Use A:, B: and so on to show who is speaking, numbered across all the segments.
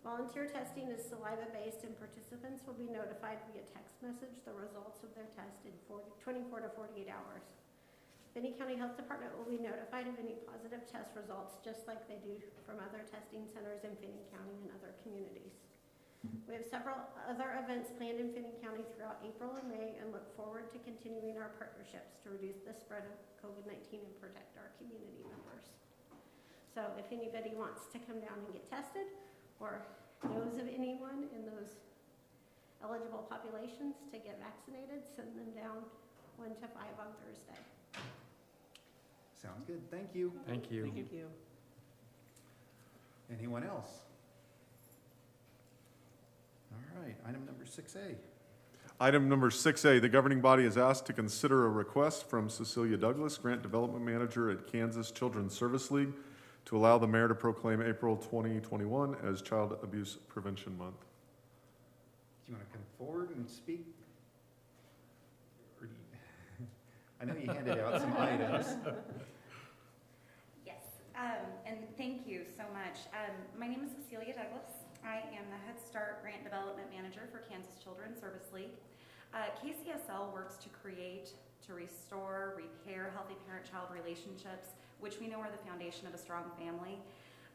A: Volunteer testing is saliva-based, and participants will be notified via text message the results of their test in 24 to 48 hours. Finney County Health Department will be notified of any positive test results, just like they do from other testing centers in Finney County and other communities. We have several other events planned in Finney County throughout April and May, and look forward to continuing our partnerships to reduce the spread of COVID-19 and protect our community members. So if anybody wants to come down and get tested, or knows of anyone in those eligible populations to get vaccinated, send them down 1 to 5 on Thursday.
B: Sounds good. Thank you.
C: Thank you.
D: Thank you.
B: Anyone else? All right, item number 6A.
E: Item number 6A, the governing body is asked to consider a request from Cecilia Douglas, Grant Development Manager at Kansas Children's Service League, to allow the mayor to proclaim April 2021 as Child Abuse Prevention Month.
B: Do you want to come forward and speak? Or do you, I know you handed out some items.
F: Yes, and thank you so much. My name is Cecilia Douglas. I am the Head Start Grant Development Manager for Kansas Children's Service League. KCSL works to create, to restore, repair healthy parent-child relationships, which we know are the foundation of a strong family.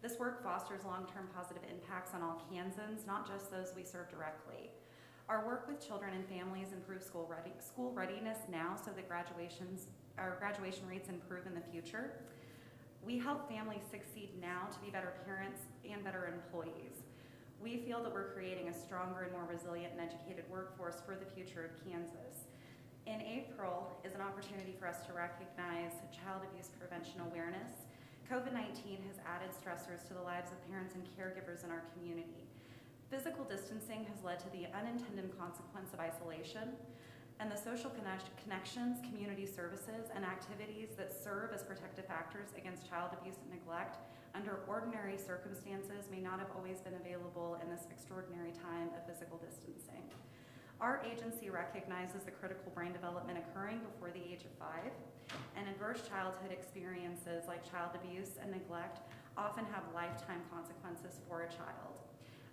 F: This work fosters long-term positive impacts on all Kansans, not just those we serve directly. Our work with children and families improves school readiness now so that our graduation rates improve in the future. We help families succeed now to be better parents and better employees. We feel that we're creating a stronger and more resilient and educated workforce for the future of Kansas. In April is an opportunity for us to recognize child abuse prevention awareness. COVID-19 has added stressors to the lives of parents and caregivers in our community. Physical distancing has led to the unintended consequence of isolation, and the social connections, community services, and activities that serve as protective factors against child abuse and neglect under ordinary circumstances may not have always been available in this extraordinary time of physical distancing. Our agency recognizes the critical brain development occurring before the age of 5, and adverse childhood experiences like child abuse and neglect often have lifetime consequences for a child.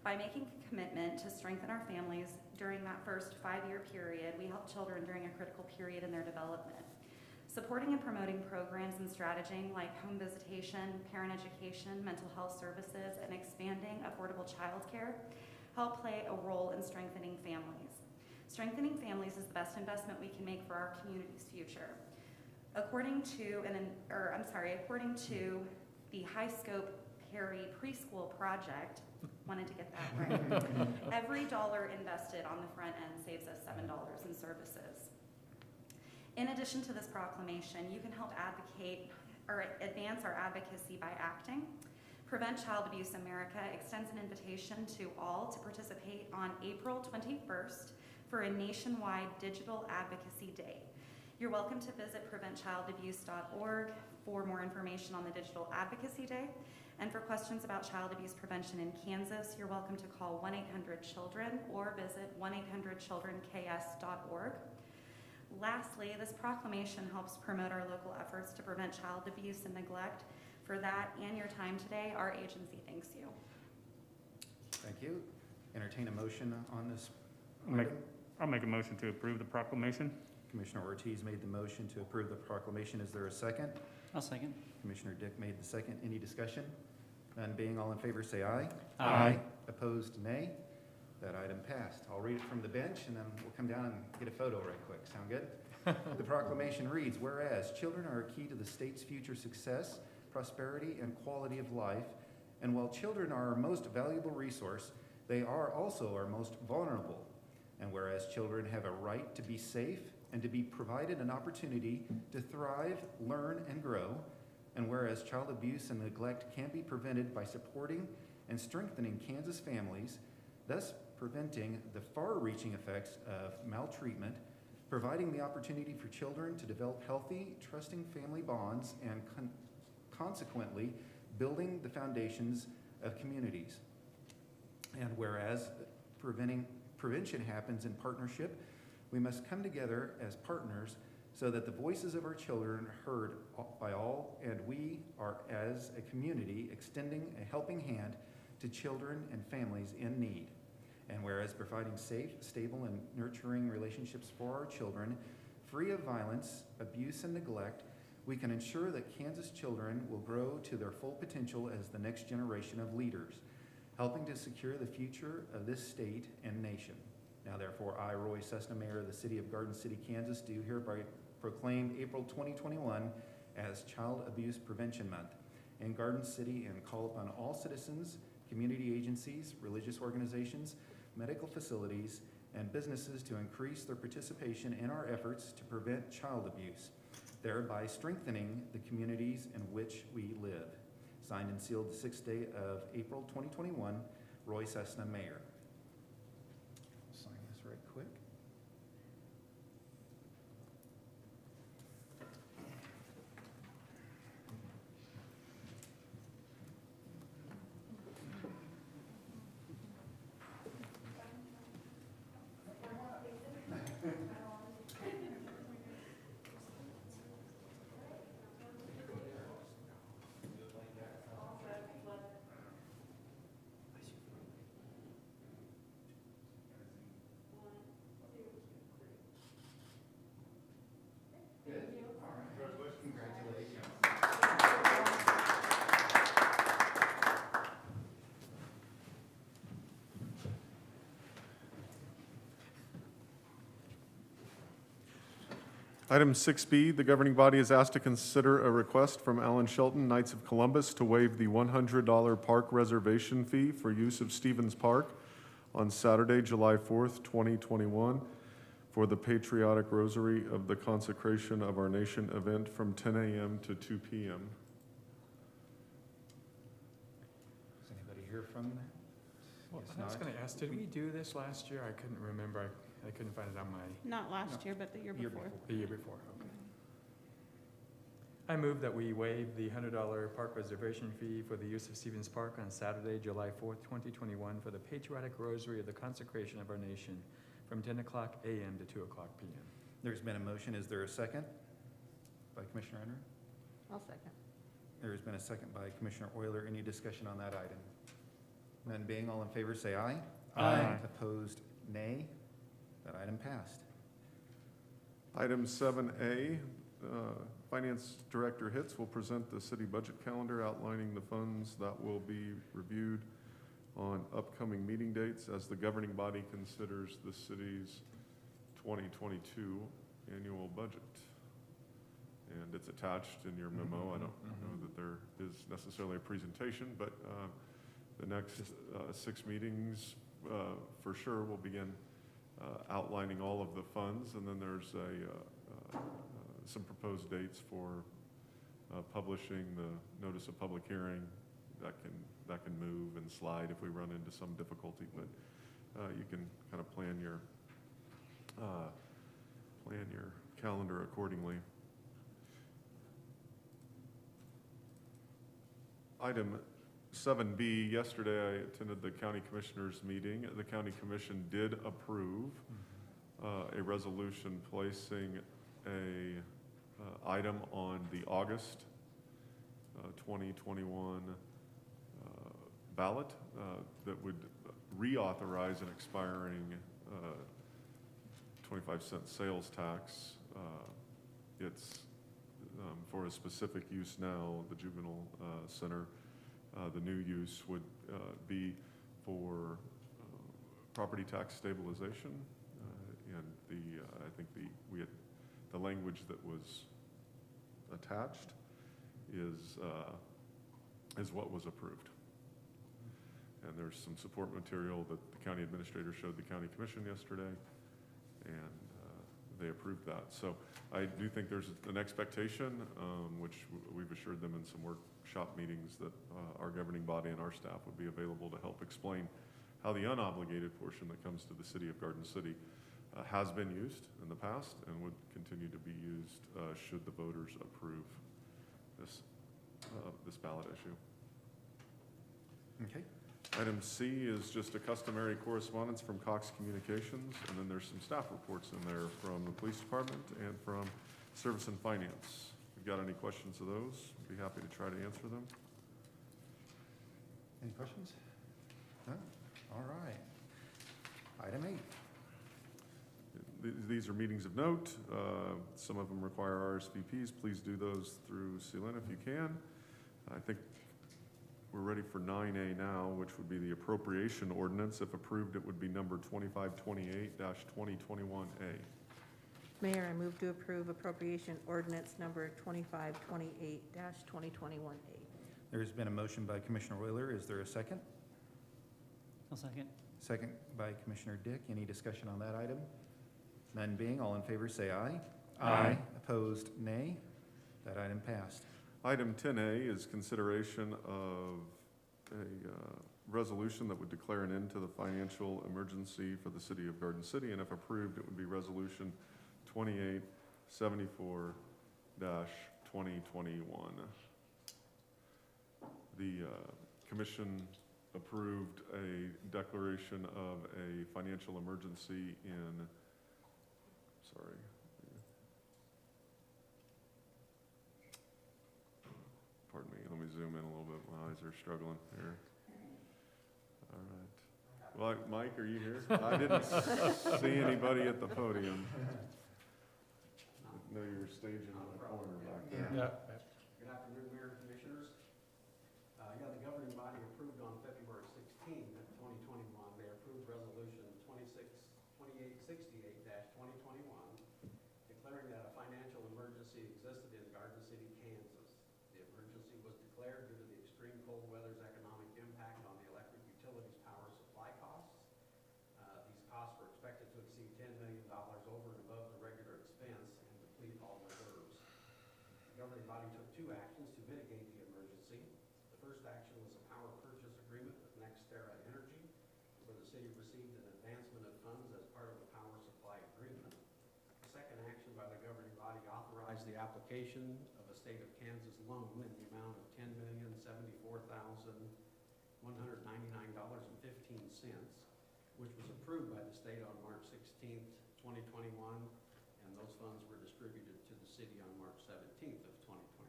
F: By making a commitment to strengthen our families during that first 5-year period, we help children during a critical period in their development. Supporting and promoting programs and strategy like home visitation, parent education, mental health services, and expanding affordable childcare help play a role in strengthening families. Strengthening families is the best investment we can make for our community's future. According to the High Scope Perry Preschool Project, wanted to get that right, every dollar invested on the front end saves us $7 in services. In addition to this proclamation, you can help advocate or advance our advocacy by acting. Prevent Child Abuse America extends an invitation to all to participate on April 21st for a nationwide digital advocacy day. You're welcome to visit preventchildabuse.org for more information on the Digital Advocacy Day. And for questions about child abuse prevention in Kansas, you're welcome to call 1-800-CHILDREN or visit 1-800-CHILDRENKS.org. Lastly, this proclamation helps promote our local efforts to prevent child abuse and neglect. For that and your time today, our agency thanks you.
B: Thank you. Entertain a motion on this.
C: I'll make a motion to approve the proclamation.
B: Commissioner Ortiz made the motion to approve the proclamation. Is there a second?
D: I'll second.
B: Commissioner Dick made the second. Any discussion? None being all in favor, say aye.
C: Aye.
B: Opposed, nay. That item passed. I'll read it from the bench and then we'll come down and get a photo right quick. Sound good? The proclamation reads, whereas children are a key to the state's future success, prosperity, and quality of life, and while children are our most valuable resource, they are also our most vulnerable. And whereas children have a right to be safe and to be provided an opportunity to thrive, learn, and grow, and whereas child abuse and neglect can be prevented by supporting and strengthening Kansas families, thus preventing the far-reaching effects of maltreatment, providing the opportunity for children to develop healthy, trusting family bonds, and consequently building the foundations of communities. And whereas prevention happens in partnership, we must come together as partners so that the voices of our children are heard by all, and we are, as a community, extending a helping hand to children and families in need. And whereas providing safe, stable, and nurturing relationships for our children, free of violence, abuse, and neglect, we can ensure that Kansas children will grow to their full potential as the next generation of leaders, helping to secure the future of this state and nation. Now therefore, I, Roy Cessna, Mayor of the City of Garden City, Kansas, do hereby proclaim April 2021 as Child Abuse Prevention Month in Garden City and call upon all citizens, community agencies, religious organizations, medical facilities, and businesses to increase their participation in our efforts to prevent child abuse, thereby strengthening the communities in which we live. Signed and sealed the 6th day of April 2021, Roy Cessna, Mayor. Sign this right quick.
E: Item 6B, the governing body is asked to consider a request from Alan Shelton, Knights of Columbus, to waive the $100 park reservation fee for use of Stevens Park on Saturday, July 4th, 2021, for the Patriotic Rosary of the Consecration of Our Nation event from 10 a.m. to 2 p.m.
B: Is anybody here from that?
D: Well,
B: Guess
D: I was
B: not.
D: going to ask, did we do this last year? I couldn't remember. I couldn't find it on my,
A: Not last year, but the year before.
D: the year before. Okay. I move that we waive the $100 park reservation fee for the use of Stevens Park on Saturday, July 4th, 2021 for the Patriotic Rosary of the Consecration of Our Nation from 10 o'clock a.m. to 2 o'clock p.m.
B: There's been a motion. Is there a second? By Commissioner Henry?
A: I'll second.
B: There's been a second by Commissioner Euler. Any discussion on that item? None being, all in favor, say aye.
C: Aye.
B: Opposed, nay. That item passed.
E: Item 7A, Finance Director Hitz will present the city budget calendar outlining the funds that will be reviewed on upcoming meeting dates as the governing body considers the city's 2022 annual budget. And it's attached in your memo. I don't know that there is necessarily a presentation, but the next 6 meetings for sure will begin outlining all of the funds, and then there's some proposed dates for publishing the notice of public hearing. That can move and slide if we run into some difficulty, but you can kind of plan your calendar accordingly. Item 7B, yesterday I attended the county commissioners meeting. The county commission did approve a resolution placing a item on the August 2021 ballot that would reauthorize an expiring 25-cent sales tax. It's for a specific use now, the juvenile center. The new use would be for property tax stabilization, and I think the language that was attached is what was approved. And there's some support material that the county administrator showed the county commission yesterday, and they approved that. So I do think there's an expectation, which we've assured them in some workshop meetings, that our governing body and our staff would be available to help explain how the unobligated portion that comes to the city of Garden City has been used in the past and would continue to be used should the voters approve this ballot issue.
B: Okay.
E: Item C is just a customary correspondence from Cox Communications, and then there's some staff reports in there from the police department and from Service and Finance. If you've got any questions of those, I'd be happy to try to answer them.
B: Any questions? No? All right. Item 8.
E: These are meetings of note. Some of them require RSVPs. Please do those through CLN if you can. I think we're ready for 9A now, which would be the appropriation ordinance. If approved, it would be number 2528-2021A.
G: Mayor, I move to approve appropriation ordinance number 2528-2021A.
B: There's been a motion by Commissioner Euler. Is there a second?
H: I'll second.
B: Second by Commissioner Dick. Any discussion on that item? None being, all in favor say aye.
C: Aye.
B: Opposed, nay. That item passed.
E: Item 10A is consideration of a resolution that would declare an end to the financial emergency for the city of Garden City, and if approved, it would be Resolution 2874-2021. The commission approved a declaration of a financial emergency in, pardon me, let me zoom in a little bit. My eyes are struggling here. All right. Well, Mike, are you here? I didn't see anybody at the podium. No, you're staging in the corner back there.
B: Yeah.
I: Good afternoon, Mayor and Commissioners. The governing body approved on February 16th, 2021, they approved Resolution 2868-2021, declaring that a financial emergency existed in Garden City, Kansas. The emergency was declared due to the extreme cold weather's economic impact on the electric utilities power supply costs. These costs were expected to exceed $10 million over and above the regular expense and deplete all reserves. The governing body took 2 actions to mitigate the emergency. The first action was a power purchase agreement with NextEra Energy, where the city received an advancement of funds as part of the power supply agreement. The second action by the governing body authorized the application of a state of Kansas loan in the amount of $10,074,199.15, which was approved by the state on March 16th, 2021, and those funds were distributed to the city on March 17th of 2021.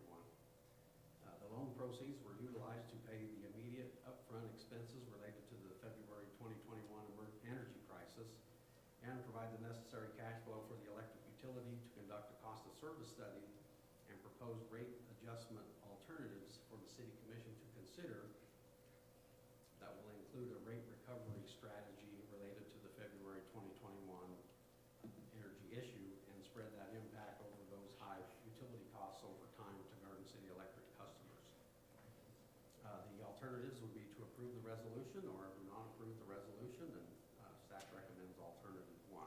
I: The loan proceeds were utilized to pay the immediate upfront expenses related to the February 2021 energy crisis and provide the necessary cash flow for the electric utility to conduct a cost of service study and propose rate adjustment alternatives for the city commission to consider that will include a rate recovery strategy related to the February 2021 energy issue and spread that impact over those high utility costs over time to Garden City Electric customers. The alternatives would be to approve the resolution or do not approve the resolution, and staff recommends alternative 1.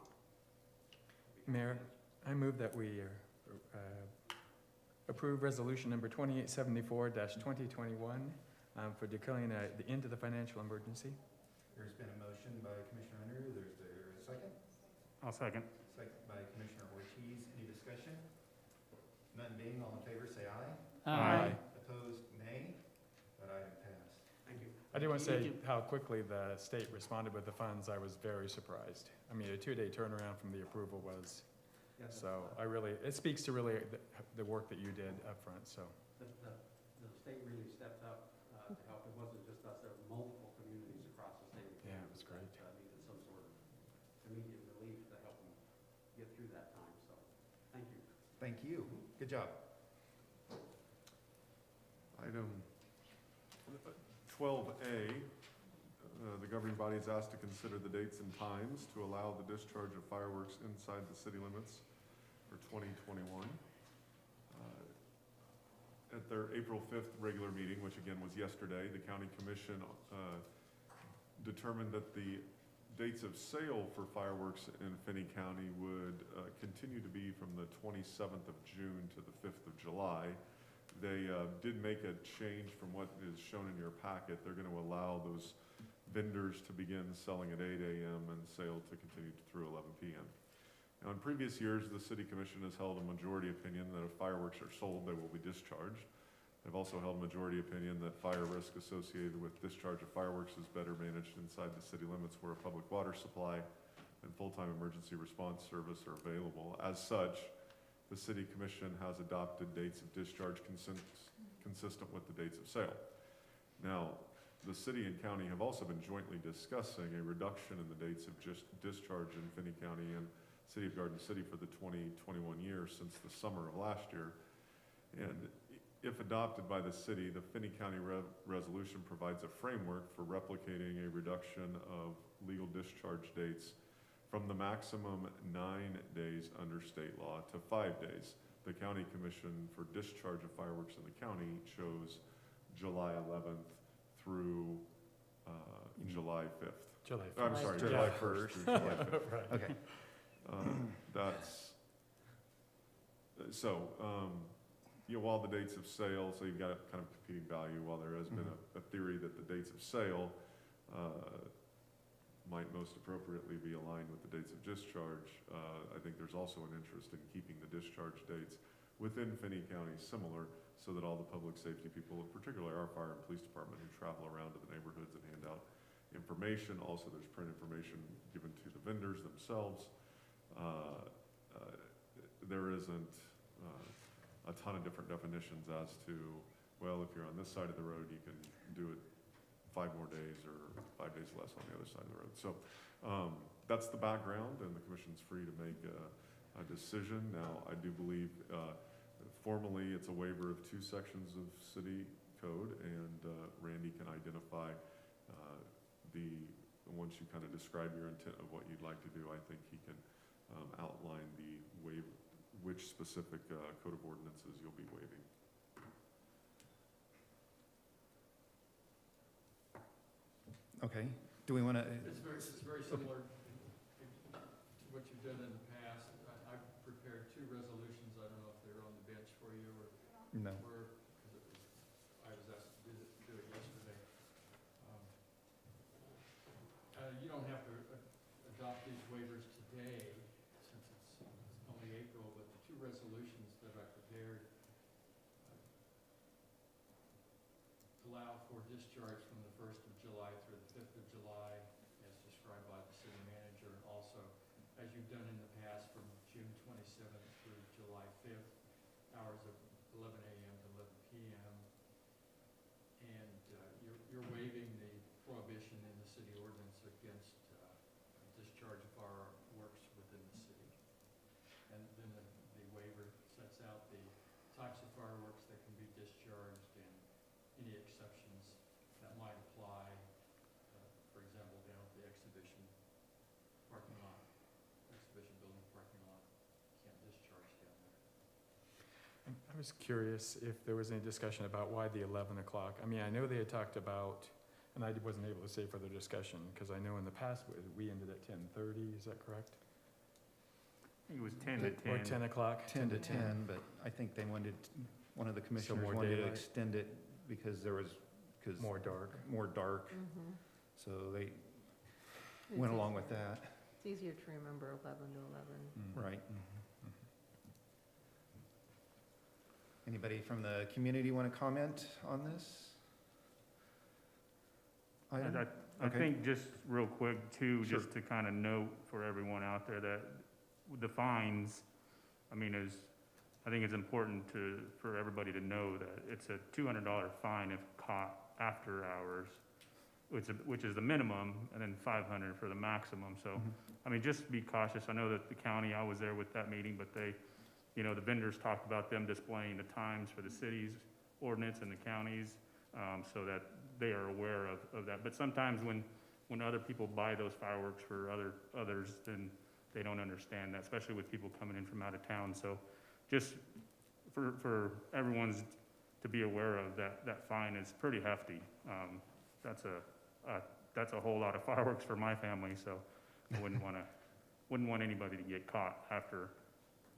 D: Mayor, I move that we approve resolution number 2874-2021 for declaring the end to the financial emergency.
B: There's been a motion by Commissioner Unruh. There's a second?
C: I'll second.
B: Second by Commissioner Ortiz. Any discussion? None being, all in favor say aye.
C: Aye.
B: Opposed, nay. That item passed.
I: Thank you.
D: I do want to say how quickly the state responded with the funds. I was very surprised. I mean, a 2-day turnaround from the approval was,
I: Yes,
D: so I really, it speaks to really the work that you did up front. So
I: the state really stepped up to help. It wasn't just us, there were multiple communities across the state of
D: Yeah, it
I: Kansas
D: was great.
I: that needed some sort of immediate relief to help them get through that time, so thank you.
B: Thank you. Good job.
E: Item 12A, the governing body is asked to consider the dates and times to allow the discharge of fireworks inside the city limits for 2021. At their April 5th regular meeting, which again was yesterday, the county commission determined that the dates of sale for fireworks in Finney County would continue to be from the 27th of June to the 5th of July. They did make a change from what is shown in your packet. They're going to allow those vendors to begin selling at 8 a.m. and sale to continue through 11 p.m. Now, in previous years, the City Commission has held a majority opinion that if fireworks are sold, they will be discharged. They've also held a majority opinion that fire risk associated with discharge of fireworks is better managed inside the city limits where a public water supply and full-time emergency response service are available. As such, the City Commission has adopted dates of discharge consistent with the dates of sale. Now, the city and county have also been jointly discussing a reduction in the dates of just discharge in Finney County and City of Garden City for the 2021 year since the summer of last year. And if adopted by the city, the Finney County resolution provides a framework for replicating a reduction of legal discharge dates from the maximum 9 days under state law to 5 days. The county commission for discharge of fireworks in the county chose July 11th through July 5th.
D: July
E: I'm
D: 1st.
E: sorry,
G: July
E: July 1st through July 5th.
D: Right.
B: Okay.
E: While the dates of sale, so you've got a kind of competing value, while there has been a theory that the dates of sale might most appropriately be aligned with the dates of discharge, I think there's also an interest in keeping the discharge dates within Finney County similar, so that all the public safety people, particularly our fire and police department, who travel around to the neighborhoods and hand out information. Also, there's print information given to the vendors themselves. There isn't a ton of different definitions as to, well, if you're on this side of the road, you can do it 5 more days or 5 days less on the other side of the road. So that's the background, and the commission's free to make a decision. Now, I do believe formally it's a waiver of 2 sections of city code, and Randy can identify once you kind of describe your intent of what you'd like to do, I think he can outline which specific code of ordinances you'll be waiving.
B: Okay, do we want to,
J: It's very similar to what you've done in the past. I've prepared 2 resolutions. I don't know if they're on the bench for you or
B: no.
J: were, because I was asked to do it yesterday. You don't have to adopt these waivers today, since it's only April, but the 2 resolutions that I prepared allow for discharge from the 1st of July through the 5th of July, as described by the city manager, and also, as you've done in the past, from June 27th through July 5th, hours of 11 a.m. to 11 p.m. And you're waiving the prohibition in the city ordinance against discharge of fireworks within the city. And then the waiver sets out the types of fireworks that can be discharged and any exceptions that might apply. For example, down at the exhibition parking lot, exhibition building parking lot, can't discharge down there.
D: I was curious if there was any discussion about why the 11 o'clock. I mean, I know they had talked about, and I wasn't able to say further discussion, because I know in the past we ended at 10:30, is that correct?
C: I think it was 10 to 10.
D: Or 10 o'clock?
B: 10 to 10, but I think they wanted, one of the commissioners
D: more
B: wanted to
D: daylight?
B: extend it because there was,
D: More dark.
B: more dark,
G: Mhm.
B: so they went along with that.
G: It's easier to remember 11 to 11.
B: Right. Anybody from the community want to comment on this item?
C: I
B: Okay.
C: think just real quick too,
B: Sure.
C: just to kind of note for everyone out there that the fines, I mean, I think it's important for everybody to know that it's a $200 fine if caught after hours, which is the minimum, and then 500 for the maximum. So,
B: Mhm.
C: I mean, just be cautious. I know that the county, I was there with that meeting, but the vendors talked about them displaying the times for the city's ordinance and the county's, so that they are aware of that. But sometimes when other people buy those fireworks for others, then they don't understand that, especially with people coming in from out of town. So just for everyone's to be aware of that fine is pretty hefty. That's a whole lot of fireworks for my family, so I wouldn't want anybody to get caught after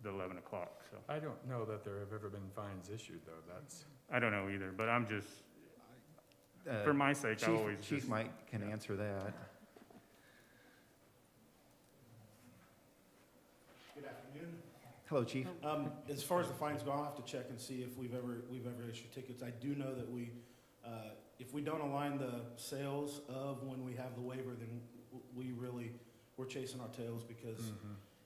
C: the 11 o'clock, so.
D: I don't know that there have ever been fines issued, though.
C: I don't know either, but I'm just, for my sake, I always
B: Chief
C: just.
B: Mike can answer that.
K: Good afternoon.
B: Hello, Chief.
K: As far as the fines go, I'll have to check and see if we've ever issued tickets. I do know that if we don't align the sales of when we have the waiver, then we're chasing our tails, because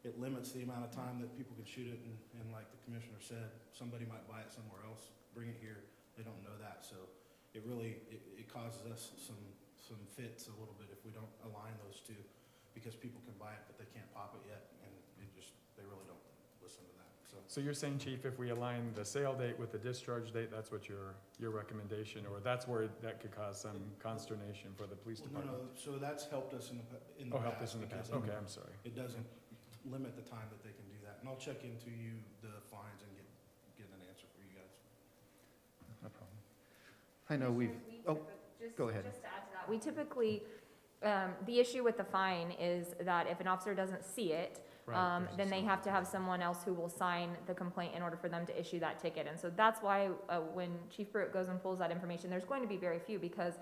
K: it limits the amount of time that people can shoot it, and like the commissioner said, somebody might buy it somewhere else, bring it here, they don't know that. So it really, it causes us some fits a little bit if we don't align those two, because people can buy it, but they can't pop it yet, and they really don't listen to that, so.
D: So you're saying, Chief, if we align the sale date with the discharge date, that's what your recommendation, or that's where that could cause some consternation for the police
K: Well,
D: department?
K: no, so that's helped us in the past.
D: Oh, helped us in the
K: because
D: past, okay, I'm sorry.
K: It doesn't limit the time that they can do that, and I'll check into the fines and get an answer for you guys.
B: No problem. I know we've, oh, go ahead.
L: Just to add to that, we typically, the issue with the fine is that if an officer doesn't see it,
D: Right, there's a
L: then they
D: sign.
L: have to have someone else who will sign the complaint in order for them to issue that ticket. And so that's why when Chief Pruitt goes and pulls that information, there's going to be very few because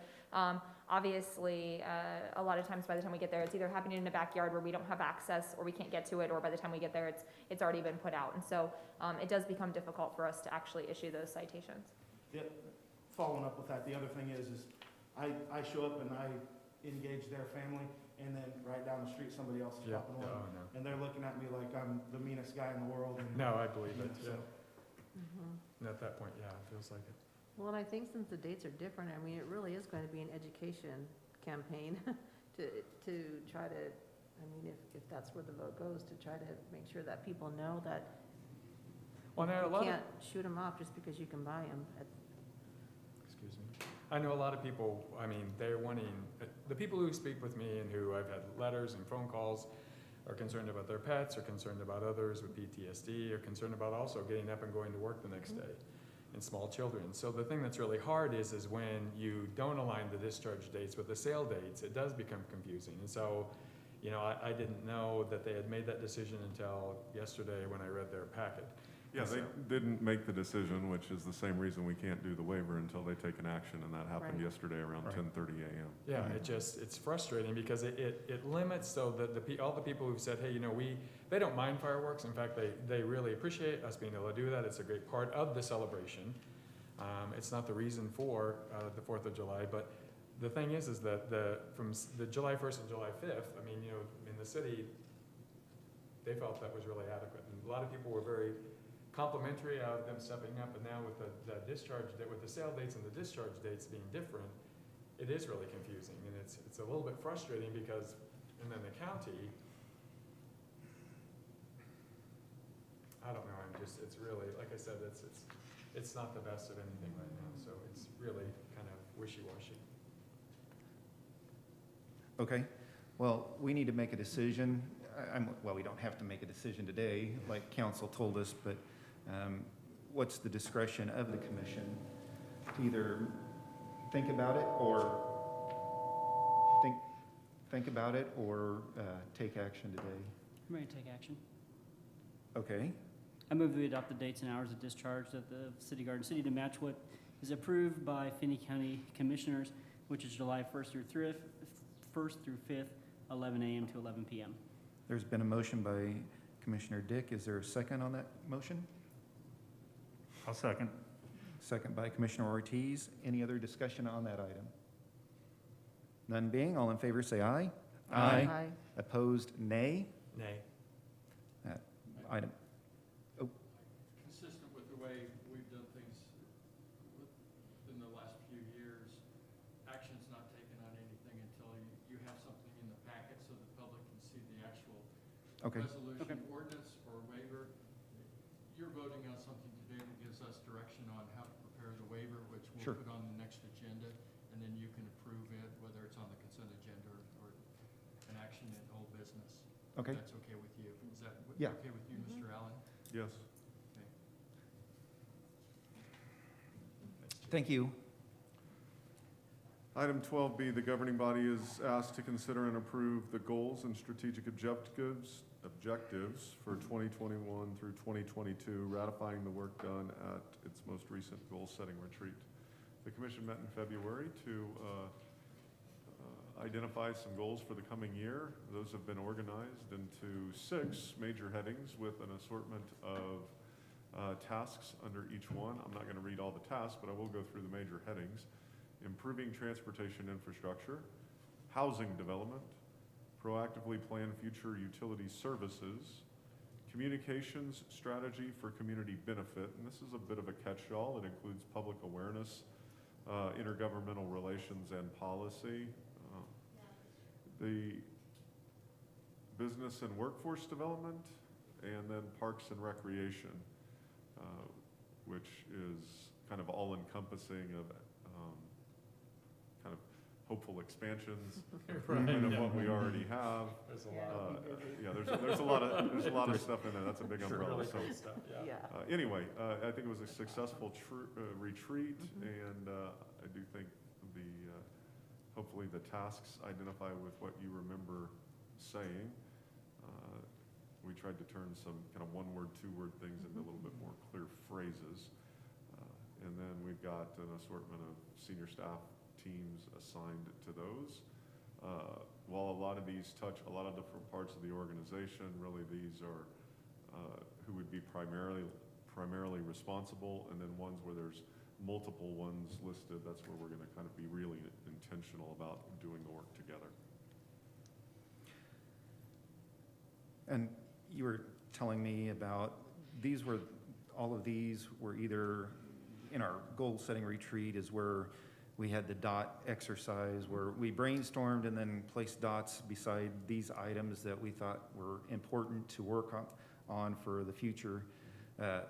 L: obviously a lot of times by the time we get there, it's either happening in a backyard where we don't have access or we can't get to it, or by the time we get there, it's already been put out. And so it does become difficult for us to actually issue those citations.
K: Yep, following up with that, the other thing is I show up and I engage their family, and then right down the street, somebody else is
D: Yeah,
K: popping
D: oh,
K: one,
D: no.
K: and they're looking at me like I'm the meanest guy in the world, and.
D: No, I believe it,
K: So,
D: yeah. And at that point, yeah, it feels like it.
G: Well, and I think since the dates are different, I mean, it really is going to be an education campaign to try to, I mean, if that's where the vote goes, to try to make sure that people know that
D: Well, now, a
G: you
D: lot of,
G: can't shoot them off just because you can buy them.
D: excuse me. I know a lot of people, I mean, they're wanting, the people who speak with me and who I've had letters and phone calls are concerned about their pets, are concerned about others with PTSD, are concerned about also getting up and going to work the next day, and small children. So the thing that's really hard is when you don't align the discharge dates with the sale dates, it does become confusing. And so, you know, I didn't know that they had made that decision until yesterday when I read their packet.
E: Yeah,
D: And
E: they
D: so-
E: didn't make the decision, which is the same reason we can't do the waiver until they take an action, and that happened
G: Right.
E: yesterday around
B: Right.
E: 10:30 a.m.
D: Yeah,
B: Right.
D: it's frustrating because it limits so that all the people who've said, hey, you know, they don't mind fireworks. In fact, they really appreciate us being able to do that. It's a great part of the celebration. It's not the reason for the 4th of July, but the thing is that from the July 1st and July 5th, I mean, you know, in the city, they felt that was really adequate. And a lot of people were very complimentary of them stepping up, and now with the discharge, with the sale dates and the discharge dates being different, it is really confusing, and it's a little bit frustrating because, and then the county, I don't know, it's really, like I said, it's not the best of anything right now, so it's really kind of wishy-washy.
B: Okay, well, we need to make a decision. Well, we don't have to make a decision today, like council told us, but what's the discretion of the commission to either think about it or think about it or take action today?
H: I'm ready to take action.
B: Okay,
H: I move that we adopt the dates and hours of discharge of the City Garden City to match what is approved by Finney County Commissioners, which is July 1st through 5th, 11 a.m. to 11 p.m.
B: there's been a motion by Commissioner Dick. Is there a second on that motion?
C: I'll second.
B: Second by Commissioner Ortiz. Any other discussion on that item? None being, all in favor say aye.
G: Aye.
B: Opposed, nay.
D: Nay.
B: That item,
J: Consistent with the way we've done things in the last few years, action's not taken on anything until you have something in the packet so the public can see the actual
B: okay,
J: resolution, ordinance, or waiver. You're voting on something today that gives us direction on how to prepare the waiver, which
B: Sure.
J: we'll put on the next agenda, and then you can approve it, whether it's on the consent agenda or an action in old business.
B: okay.
J: If that's okay with you. Is that
B: Yeah.
J: okay with you, Mr. Allen?
E: Yes.
B: Thank you.
E: Item 12B, the governing body is asked to consider and approve the goals and strategic objectives for 2021 through 2022, ratifying the work done at its most recent goal-setting retreat. The commission met in February to identify some goals for the coming year. Those have been organized into 6 major headings with an assortment of tasks under each one. I'm not going to read all the tasks, but I will go through the major headings. Improving transportation infrastructure, housing development, proactively plan future utility services, communications strategy for community benefit, and this is a bit of a catch-all. It includes public awareness intergovernmental relations and policy. The business and workforce development, and then parks and recreation, which is kind of all-encompassing of kind of hopeful expansions, improvement of what we already have.
D: There's a
G: Yeah.
D: lot.
E: Yeah, there's a lot of stuff in there. That's a big umbrella.
D: Really
E: So
D: cool stuff, yeah.
G: Yeah.
E: anyway, I think it was a successful retreat, and I do think hopefully the tasks identify with what you remember saying. We tried to turn some kind of one-word, two-word things into a little bit more clear phrases. And then we've got an assortment of senior staff teams assigned to those. While a lot of these touch a lot of different parts of the organization, really these are who would be primarily responsible, and then ones where there's multiple ones listed, that's where we're going to kind of be really intentional about doing the work together.
B: And you were telling me about all of these were either in our goal-setting retreat is where we had the dot exercise where we brainstormed and then placed dots beside these items that we thought were important to work on for the future,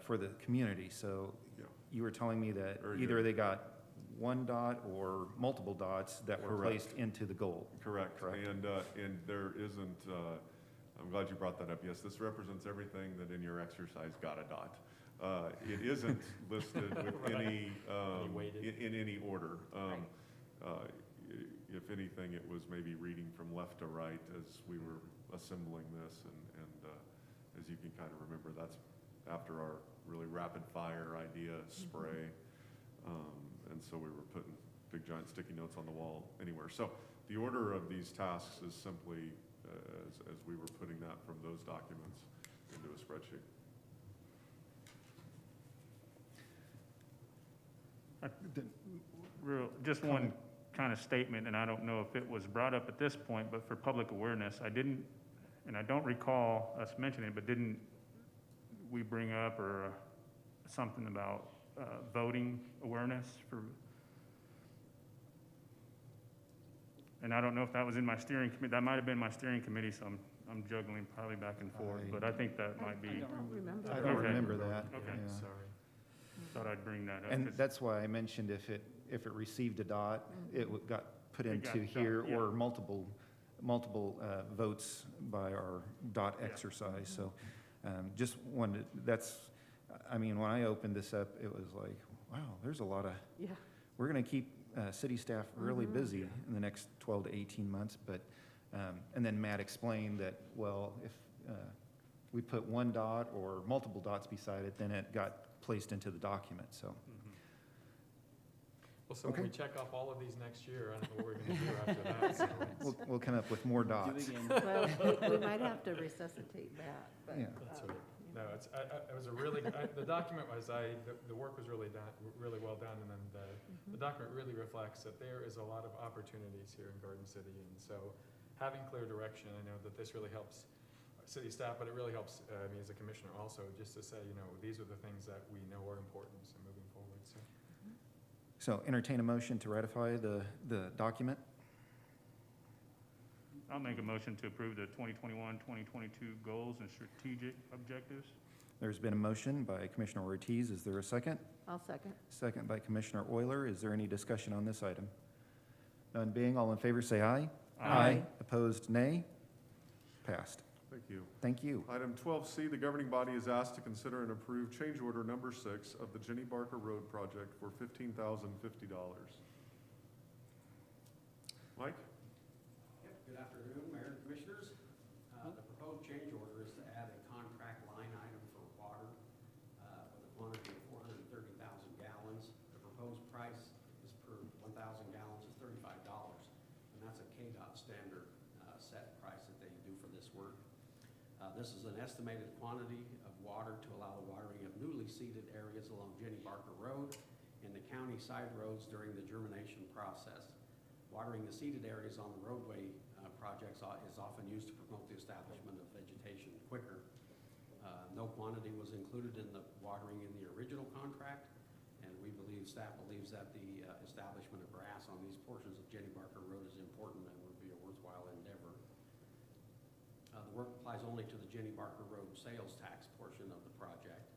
B: for the community. So
E: Yeah.
B: you were telling me that
E: Very
B: either
E: good.
B: they got one dot or multiple dots that were
E: Correct.
B: placed into the goal.
E: Correct.
B: Correct.
E: And there isn't, I'm glad you brought that up. Yes, this represents everything that in your exercise got a dot. It isn't listed with any,
D: weighted.
E: in any order.
L: Right.
E: If anything, it was maybe reading from left to right as we were assembling this, and as you can kind of remember, that's after our really rapid fire idea spray. And so we were putting big giant sticky notes on the wall anywhere. So the order of these tasks is simply as we were putting that from those documents into a spreadsheet.
C: Just one kind of statement, and I don't know if it was brought up at this point, but for public awareness, I don't recall us mentioning it, but didn't we bring up or something about voting awareness for? And I don't know if that was in my steering committee. That might have been my steering committee, so I'm juggling probably back and forth, but I think that might be.
G: I don't remember.
B: I don't
C: Okay.
B: remember that.
C: Okay.
B: Yeah.
D: Sorry.
C: Thought I'd bring that up.
B: And
C: 'cause-
B: that's why I mentioned if it received a dot, it got put
C: It
B: into
C: got
B: here,
C: dot, yeah.
B: or multiple votes by our dot
C: Yeah.
B: exercise. So just wanted, when I opened this up, it was like, wow, there's a lot of,
G: Yeah.
B: we're going to keep city staff really
G: Mhm.
B: busy in the next 12 to 18 months. But, and then Matt explained that, well, if we put one dot or multiple dots beside it, then it got placed into the document, so.
C: Mhm.
D: Well, so when we
B: Okay.
D: check off all of these next year, I don't know what we're gonna do after that, so it's-
B: We'll come up with more dots.
G: Well, we might have to resuscitate that, but.
B: Yeah.
D: That's
G: um,
D: right.
G: you
D: No,
G: know.
D: it was a really, the document was, the work was really done, really well done, and then the document really reflects that there is a lot of opportunities here in Garden City, and so having clear direction, I know that this really helps city staff, but it really helps me as a commissioner also, just to say, these are the things that we know are important, so moving forward, so.
B: So entertain a motion to ratify the document.
C: I'll make a motion to approve the 2021-2022 goals and strategic objectives.
B: There's been a motion by Commissioner Ortiz. Is there a second?
G: I'll second.
B: Second by Commissioner Euler. Is there any discussion on this item? None being, all in favor say aye.
G: Aye.
B: Opposed, nay. Passed.
E: Thank you.
B: Thank you.
E: Item 12C, the governing body is asked to consider and approve change order number 6 of the Jenny Barker Road project for $15,050. Mike?
I: Yep, good afternoon, Mayor and Commissioners. The proposed change order is to add a contract line item for water with a quantity of 430,000 gallons. The proposed price is per 1,000 gallons is $35, and that's a KDOT standard set price that they do for this work. This is an estimated quantity of water to allow the watering of newly seeded areas along Jenny Barker Road and the county side roads during the germination process. Watering the seeded areas on the roadway projects is often used to promote the establishment of vegetation quicker. No quantity was included in the watering in the original contract, and we staff believes that the establishment of grass on these portions of Jenny Barker Road is important and would be a worthwhile endeavor. The work applies only to the Jenny Barker Road sales tax portion of the project.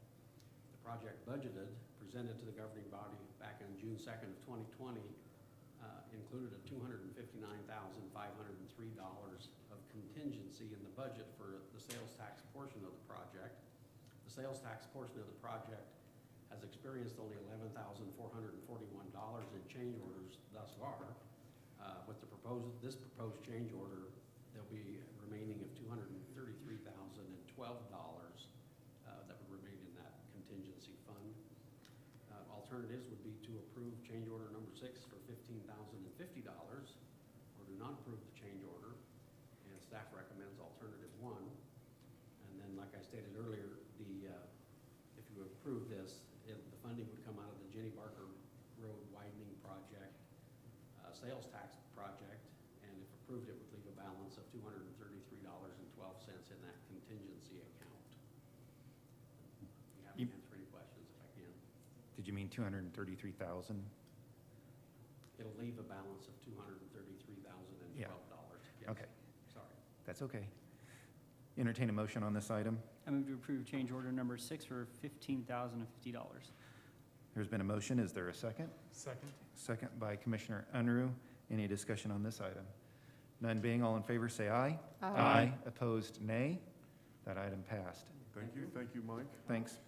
I: The project budgeted, presented to the governing body back on June 2nd of 2020, included a $259,503 of contingency in the budget for the sales tax portion of the project. The sales tax portion of the project has experienced only $11,441 in change orders thus far. With this proposed change order, there'll be remaining of $233,012 that would remain in that contingency fund. Alternatives would be to approve change order number 6 for $15,050, or do not approve the change order, and staff recommends alternative 1. And then, like I stated earlier, if you approve this, the funding would come out of the Jenny Barker Road widening project, sales tax project, and if approved, it would leave a balance of $233.12 in that contingency account. You have to answer any questions if I can.
B: Did you mean 233,000?
I: It'll leave a balance of $233,012.
B: Yeah.
I: Yes.
B: Okay.
I: Sorry.
B: That's okay. Entertain a motion on this item.
H: I move to approve change order number 6 for $15,050.
B: There's been a motion. Is there a second?
D: Second.
B: Second by Commissioner Unruh. Any discussion on this item? None being, all in favor say aye.
G: Aye.
B: Opposed, nay. That item passed.
E: Thank you, Mike.
B: Thanks.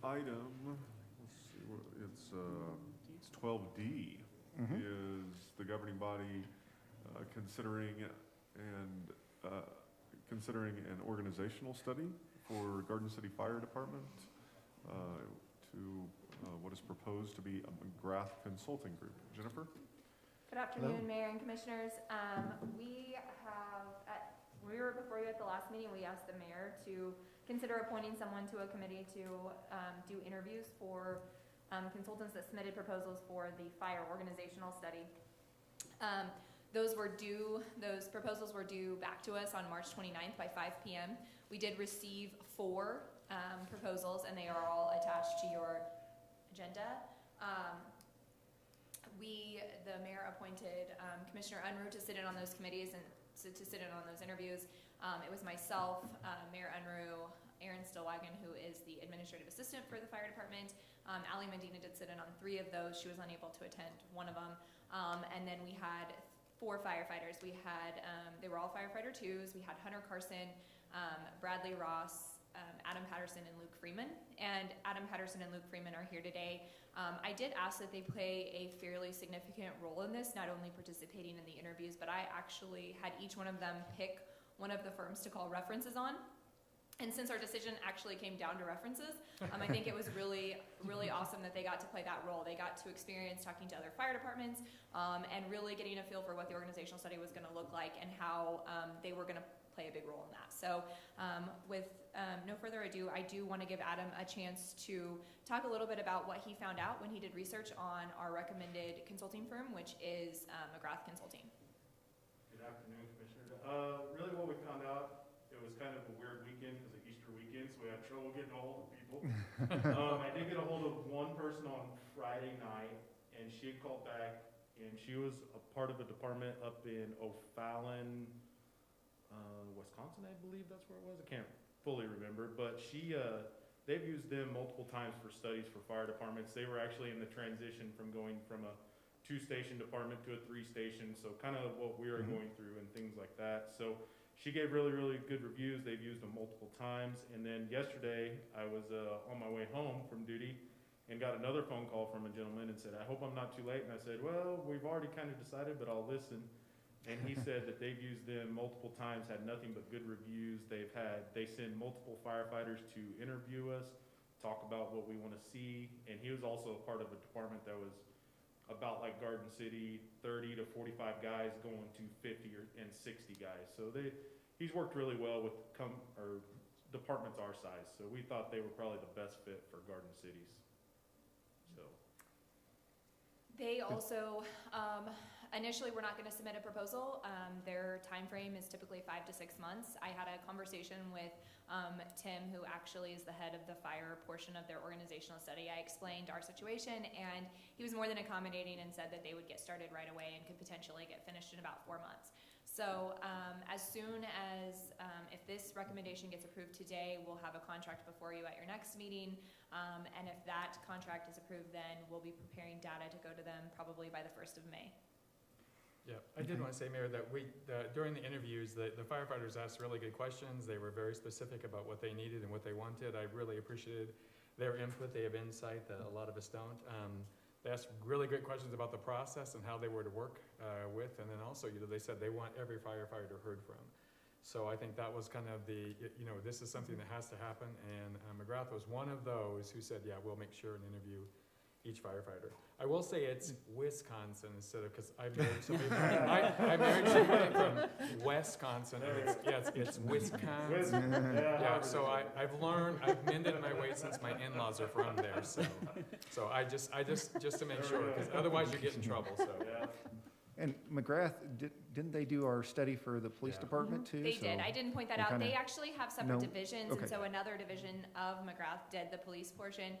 E: Item, let's see, it's 12D,
B: Mhm.
E: is the governing body considering an organizational study for Garden City Fire Department to what is proposed to be a McGrath Consulting Group. Jennifer?
L: Good afternoon, Mayor and Commissioners. We were before you at the last meeting. We asked the mayor to consider appointing someone to a committee to do interviews for consultants that submitted proposals for the fire organizational study. Those proposals were due back to us on March 29th by 5 p.m. We did receive 4 proposals, and they are all attached to your agenda. The mayor appointed Commissioner Unruh to sit in on those committees and to sit in on those interviews. It was myself, Mayor Unruh, Erin Stillwagon, who is the administrative assistant for the fire department. Ali Medina did sit in on 3 of those. She was unable to attend one of them. And then we had 4 firefighters. They were all firefighter 2s. We had Hunter Carson, Bradley Ross, Adam Patterson, and Luke Freeman. And Adam Patterson and Luke Freeman are here today. I did ask that they play a fairly significant role in this, not only participating in the interviews, but I actually had each one of them pick one of the firms to call references on. And since our decision actually came down to references, I think it was really, really awesome that they got to play that role. They got to experience talking to other fire departments and really getting a feel for what the organizational study was going to look like and how they were going to play a big role in that. So with no further ado, I do want to give Adam a chance to talk a little bit about what he found out when he did research on our recommended consulting firm, which is McGrath Consulting.
C: Good afternoon, Commissioner. Really what we found out, it was kind of a weird weekend because of Easter weekend, so we had trouble getting a hold of people. I did get a hold of one person on Friday night, and she had called back, and she was a part of a department up in O'Fallon, Wisconsin, I believe that's where it was. I can't fully remember, but they've used them multiple times for studies for fire departments. They were actually in the transition from going from a 2-station department to a 3-station, so kind of what we are going through and things like that. So she gave really, really good reviews. They've used them multiple times. And then yesterday, I was on my way home from duty and got another phone call from a gentleman and said, I hope I'm not too late. And I said, well, we've already kind of decided, but I'll listen. And he said that they've used them multiple times, had nothing but good reviews. They send multiple firefighters to interview us, talk about what we want to see. And he was also a part of a department that was about like Garden City, 30 to 45 guys going to 50 and 60 guys. So he's worked really well with departments our size. So we thought they were probably the best fit for Garden Cities. So
L: They also, Initially, we're not gonna submit a proposal. Their time frame is typically 5 to 6 months. I had a conversation with Tim, who actually is the head of the fire portion of their organizational study. I explained our situation, and he was more than accommodating and said that they would get started right away and could potentially get finished in about 4 months. So as soon as, if this recommendation gets approved today, we'll have a contract before you at your next meeting. And if that contract is approved, then we'll be preparing data to go to them probably by the 1st of May.
D: Yeah, I did want to say, Mayor, that during the interviews, the firefighters asked really good questions. They were very specific about what they needed and what they wanted. I really appreciated their input. They have insight that a lot of us don't. They asked really great questions about the process and how they were to work with, and then also, they said they want every firefighter heard from. So I think that was kind of this is something that has to happen, and McGrath was one of those who said, yeah, we'll make sure and interview each firefighter. I will say it's Wisconsin instead of, because I married somebody, I married somebody from Wisconsin, and it's Wisconsin. Yeah, so I've learned, I've mended my ways since my in-laws are from there, so I just to make sure, because otherwise you get in trouble, so.
B: And McGrath, didn't they do our study for the police department too?
L: They did. I didn't point that out. They actually have separate
B: No.
L: divisions,
B: Okay.
L: and so another division of McGrath did the police portion.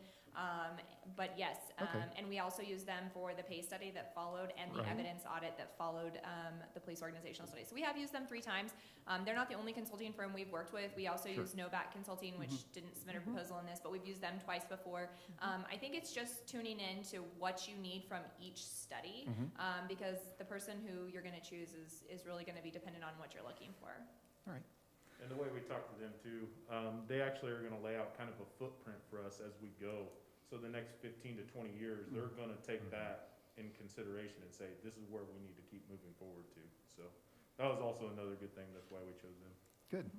L: But yes,
B: Okay.
L: and we also used them for the pay study that followed and the
B: Right.
L: evidence audit that followed the police organizational study. So we have used them 3 times. They're not the only consulting firm we've worked with. We also
B: Sure.
L: use Novak Consulting, which didn't submit a proposal on this, but we've used them twice before. I think it's just tuning in to what you need from each study, because the person who you're going to choose is really going to be dependent on what you're looking for.
B: All right.
C: And the way we talked to them too, they actually are gonna lay out kind of a footprint for us as we go. So the next 15 to 20 years, they're gonna take that in consideration and say, this is where we need to keep moving forward to. So that was also another good thing, that's why we chose them.
B: Good.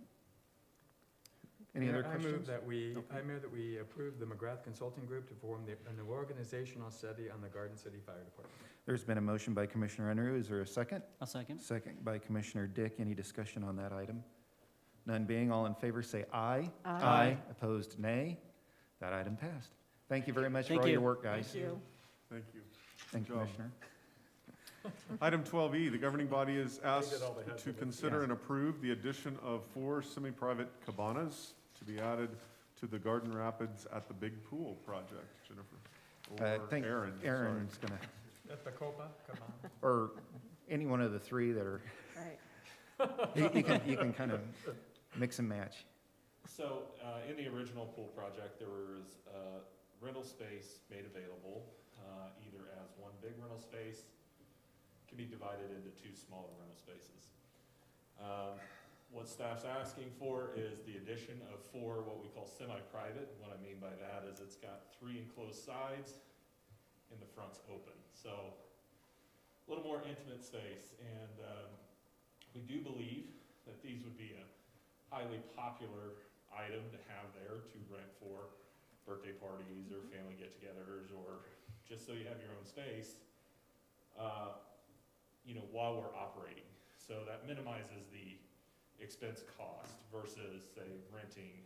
B: Any other questions?
D: I move that we approve the McGrath Consulting Group to perform an organizational study on the Garden City Fire Department.
B: There's been a motion by Commissioner Unruh. Is there a second?
H: I'll second.
B: Second by Commissioner Dick. Any discussion on that item? None being, all in favor say aye.
G: Aye.
B: Opposed, nay. That item passed. Thank you very much for
H: Thank
B: all
H: you.
B: your work, guys.
G: Thank you.
E: Thank you.
B: Thank you,
E: Good job.
B: Commissioner.
E: Item 12E, the governing body is asked
D: did all they had
E: to
D: to do.
E: consider
B: Yeah.
E: and approve the addition of 4 semi-private cabanas to be added to the Garden Rapids at the Big Pool project. Jennifer?
B: I
E: Or
B: think
E: Aaron, sorry.
B: Aaron's gonna,
D: At the Copa, come on.
B: or any one of the 3 that are,
G: Right.
B: you can kind of mix and match.
M: So, in the original pool project, there was rental space made available, either as one big rental space, can be divided into 2 smaller rental spaces. What staff's asking for is the addition of 4 what we call semi-private. What I mean by that is it's got 3 enclosed sides and the front's open. So, a little more intimate space, and we do believe that these would be a highly popular item to have there to rent for birthday parties or family get-togethers, or just so you have your own space, while we're operating. So that minimizes the expense cost versus, say, renting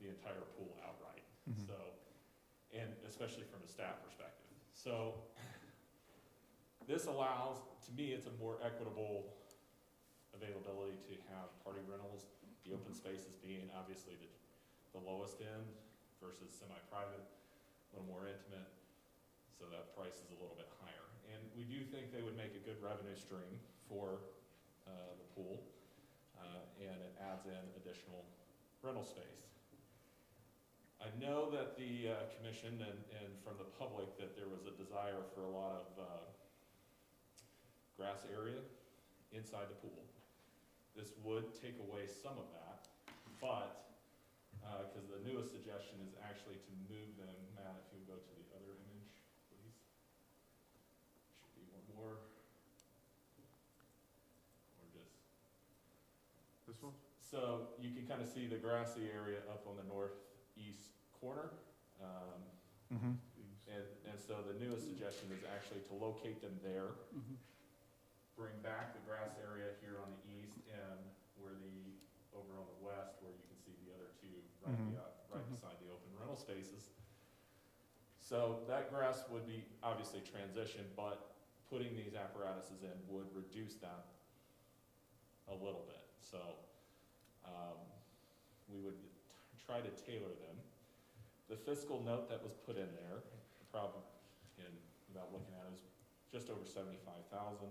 M: the entire pool outright. So, and especially from a staff perspective. So this allows, to me, it's a more equitable availability to have party rentals, the open spaces being obviously the lowest end versus semi-private, a little more intimate, so that price is a little bit higher. And we do think they would make a good revenue stream for the pool, and it adds in additional rental space. I know that the commission and from the public that there was a desire for a lot of grass area inside the pool. This would take away some of that, but, because the newest suggestion is actually to move them, Matt, if you would go to the other image, please. Should be one more. Or just,
E: This one?
M: so you can kind of see the grassy area up on the northeast corner. And so the newest suggestion is actually to locate them there, bring back the grass area here on the east, and over on the west, where you can see the other 2 right beside the open rental spaces. So that grass would be obviously transitioned, but putting these apparatuses in would reduce that a little bit. So we would try to tailor them. The fiscal note that was put in there, the problem, again, without looking at it, is just over 75,000.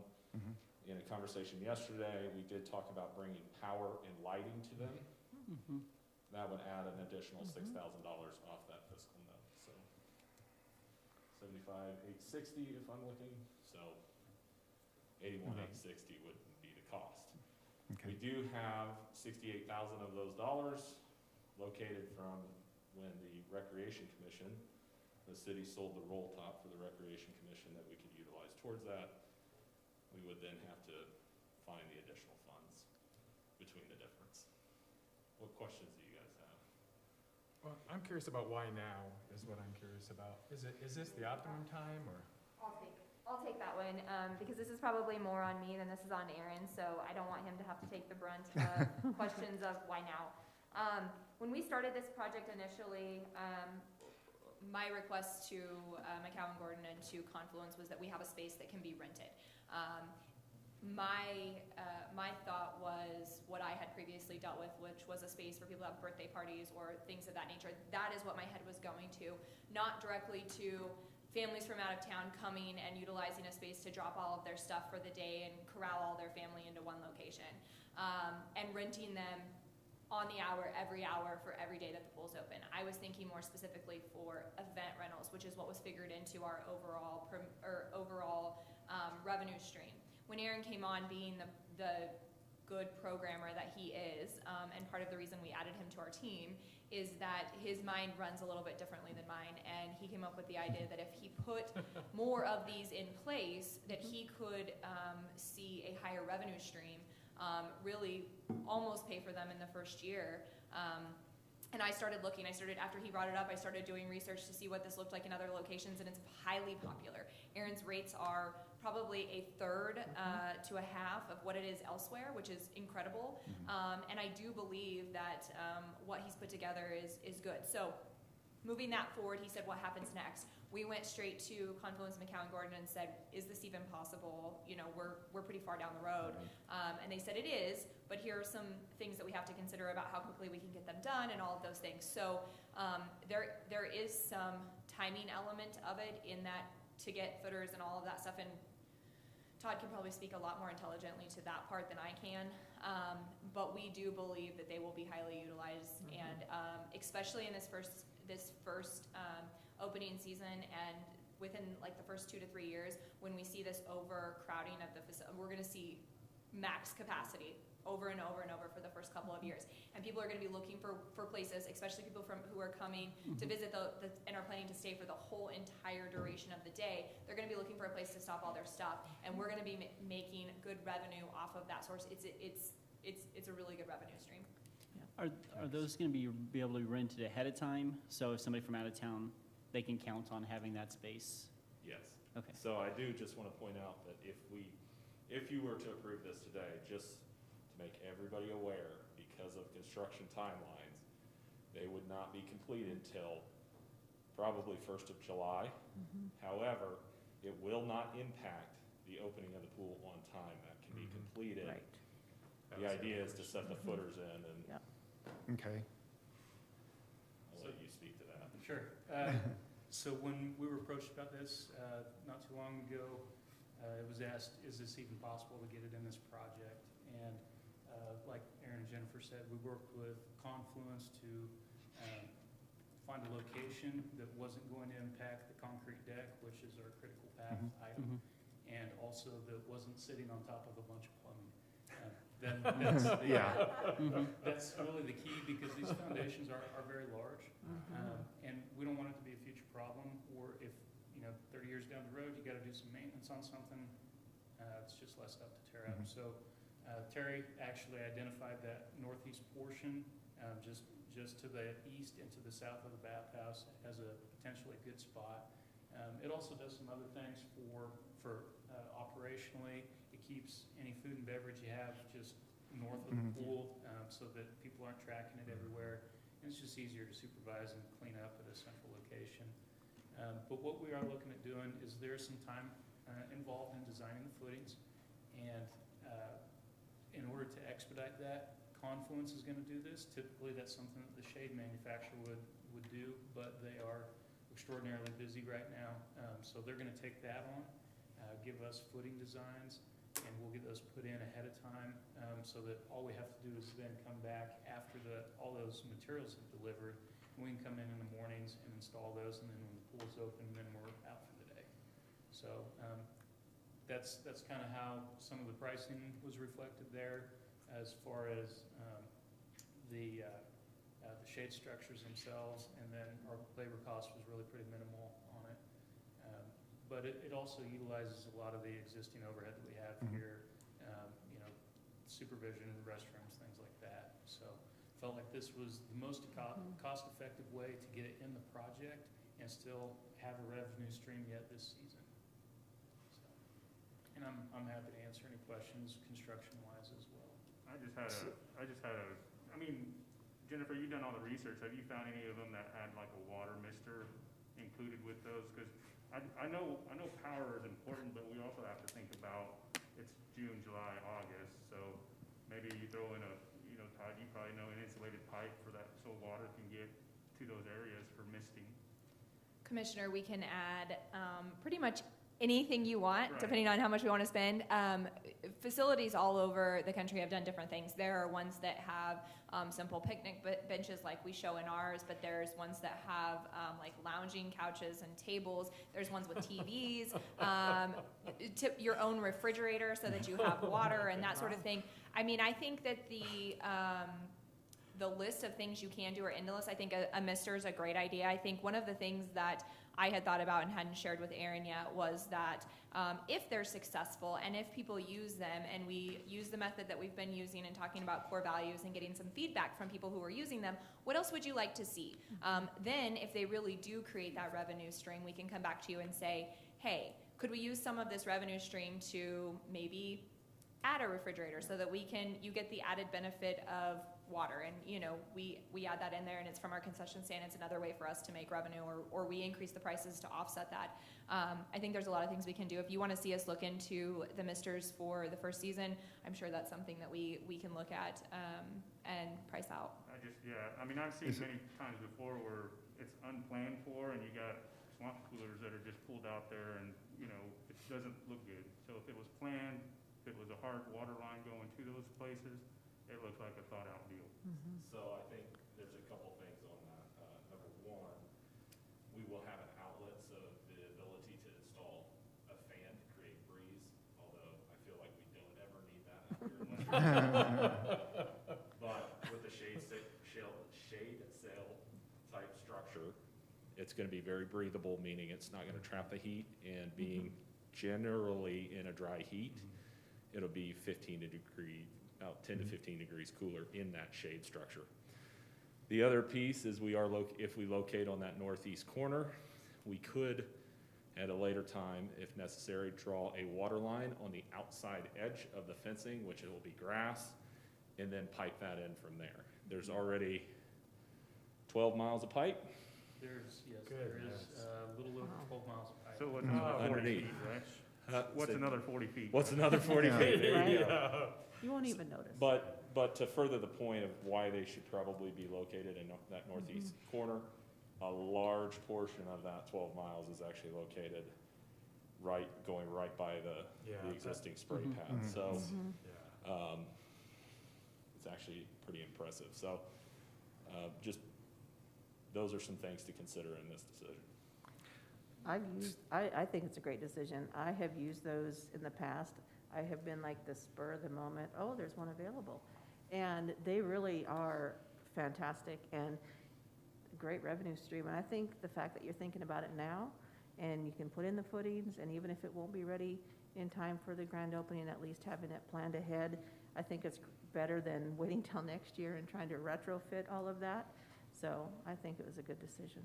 M: In a conversation yesterday, we did talk about bringing power and lighting to them. That would add an additional $6,000 off that fiscal note. So 75,860 if I'm looking. So 81,860 would be the cost.
B: Okay.
M: We do have 68,000 of those dollars located from when the Recreation Commission, the city sold the roll top for the Recreation Commission that we could utilize towards that. We would then have to find the additional funds between the difference. What questions do you guys have?
D: Well, I'm curious about why now, is what I'm curious about. Is this the optimum time, or?
L: I'll take that one, because this is probably more on me than this is on Aaron, so I don't want him to have to take the brunt of questions of why now. When we started this project initially, my request to McCowan Gordon and to Confluence was that we have a space that can be rented. My thought was what I had previously dealt with, which was a space for people to have birthday parties or things of that nature. That is what my head was going to, not directly to families from out of town coming and utilizing a space to drop all of their stuff for the day and corral all their family into one location, and renting them on the hour, every hour, for every day that the pool's open. I was thinking more specifically for event rentals, which is what was figured into our overall revenue stream. When Aaron came on, being the good programmer that he is, and part of the reason we added him to our team is that his mind runs a little bit differently than mine, and he came up with the idea that if he put more of these in place, that he could see a higher revenue stream, really almost pay for them in the first year. And I started looking, after he brought it up, I started doing research to see what this looked like in other locations, and it's highly popular. Aaron's rates are probably a third to a half of what it is elsewhere, which is incredible. And I do believe that what he's put together is good. So moving that forward, he said, what happens next? We went straight to Confluence and McCowan Gordon and said, is this even possible? You know, we're pretty far down the road. And they said it is, but here are some things that we have to consider about how quickly we can get them done and all of those things. So there is some timing element of it in that, to get footers and all of that stuff. And Todd can probably speak a lot more intelligently to that part than I can. But we do believe that they will be highly utilized, and especially in this first opening season, and within like the first 2 to 3 years, when we see this overcrowding of the facility, we're going to see max capacity over and over and over for the first couple of years. And people are going to be looking for places, especially people who are coming to visit and are planning to stay for the whole entire duration of the day. They're going to be looking for a place to stop all their stuff, and we're going to be making good revenue off of that source. It's a really good revenue stream.
H: Yeah. Are those going to be able to be rented ahead of time? So if somebody from out of town, they can count on having that space?
M: Yes.
H: Okay.
M: So I do just want to point out that if you were to approve this today, just to make everybody aware, because of construction timelines, they would not be completed till probably 1st of July. However, it will not impact the opening of the pool on time. That can be completed.
G: Right.
M: The idea is to set the footers in, and
B: Okay.
M: I'll let you speak to that.
N: Sure. So when we were approached about this not too long ago, it was asked, is this even possible to get it in this project? And like Aaron and Jennifer said, we worked with Confluence to find a location that wasn't going to impact the concrete deck, which is our critical path item, and also that wasn't sitting on top of a bunch of plumbing. Then that's really the key, because these foundations are very large, and we don't want it to be a future problem, or if 30 years down the road you got to do some maintenance on something, it's just less stuff to tear out. So Terry actually identified that northeast portion, just to the east and to the south of the bathhouse, as a potentially good spot. It also does some other things for operationally. It keeps any food and beverage you have just north of the pool, so that people aren't tracking it everywhere. And it's just easier to supervise and clean up at a central location. But what we are looking at doing is there's some time involved in designing the footings. And in order to expedite that, Confluence is going to do this. Typically, that's something that the shade manufacturer would do, but they are extraordinarily busy right now. So they're going to take that on, give us footing designs, and we'll get those put in ahead of time, so that all we have to do is then come back after all those materials have delivered. And we can come in the mornings and install those, and then when the pool's open, then we're out for the day. So that's kind of how some of the pricing was reflected there, as far as the shade structures themselves, and then our labor cost was really pretty minimal on it. But it also utilizes a lot of the existing overhead that we have here, you know, supervision, restrooms, things like that. So felt like this was the most cost-effective way to get it in the project and still have a revenue stream yet this season. So, and I'm happy to answer any questions construction-wise as well.
C: I mean, Jennifer, you've done all the research. Have you found any of them that had like a water mister included with those? Because I know power is important, but we also have to think about it's June, July, August. So maybe you throw in Todd, you probably know an insulated pipe for that, so water can get to those areas for misting.
L: Commissioner, we can add pretty much anything you want,
C: Right.
L: depending on how much we want to spend. Facilities all over the country have done different things. There are ones that have simple picnic benches like we show in ours, but there's ones that have like lounging couches and tables. There's ones with TVs, your own refrigerator so that you have water and that sort of thing. I mean, I think that the list of things you can do are endless. I think a mister is a great idea. I think one of the things that I had thought about and hadn't shared with Aaron yet was that if they're successful and if people use them and we use the method that we've been using and talking about core values and getting some feedback from people who are using them, what else would you like to see? Then if they really do create that revenue stream, we can come back to you and say, hey, could we use some of this revenue stream to maybe add a refrigerator so that you get the added benefit of water, and we add that in there, and it's from our concession stand. It's another way for us to make revenue, or we increase the prices to offset that. I think there's a lot of things we can do. If you want to see us look into the misters for the first season, I'm sure that's something that we can look at and price out.
C: I've seen many times before where it's unplanned for, and you got swamp coolers that are just pulled out there, and it doesn't look good. So if it was planned, if it was a hard water line going to those places, it looks like a thought-out deal.
M: So I think there's a couple things on that. Number one, we will have an outlet, so the ability to install a fan to create breeze, although I feel like we don't ever need that out here. But with the shade sail type structure, it's going to be very breathable, meaning it's not going to trap the heat, and being generally in a dry heat, it'll be about 10 to 15 degrees cooler in that shade structure. The other piece is if we locate on that northeast corner, we could, at a later time, if necessary, draw a water line on the outside edge of the fencing, which it will be grass, and then pipe that in from there. There's already 12 miles of pipe.
N: There is a little over 12 miles of pipe.
C: So what's another 40
M: underneath.
C: feet, right? What's another 40 feet?
M: What's another 40 feet? There you
G: Right.
M: go.
G: You won't even notice.
M: But to further the point of why they should probably be located in that northeast corner, a large portion of that 12 miles is actually located going right by the existing spray pad. So it's actually pretty impressive. So just those are some things to consider in this decision.
G: I think it's a great decision. I have used those in the past. I have been like the spur of the moment, oh, there's one available. And they really are fantastic and a great revenue stream. And I think the fact that you're thinking about it now and you can put in the footings, and even if it won't be ready in time for the grand opening, at least having it planned ahead, I think it's better than waiting till next year and trying to retrofit all of that. So I think it was a good decision.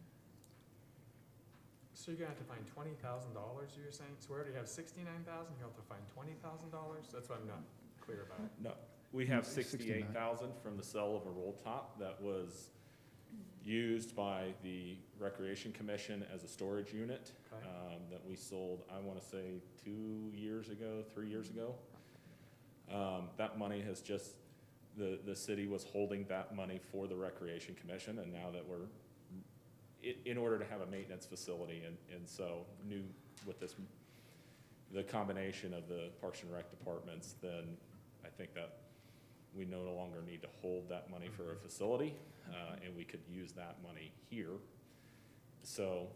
D: So you're gonna have to find $20,000, you're saying? So we already have $69,000, you have to find $20,000? That's what I'm not clear about.
M: No, we have 68,000 from the sale of a roll top that was used by the Recreation Commission as a storage unit,
D: Okay.
M: that we sold, I wanna say 2 years ago, 3 years ago. That money has just, the city was holding that money for the Recreation Commission, and now that we're, in order to have a maintenance facility, and so new with this, the combination of the Parks and Rec departments, then I think that we no longer need to hold that money for a facility, and we could use that money here. So,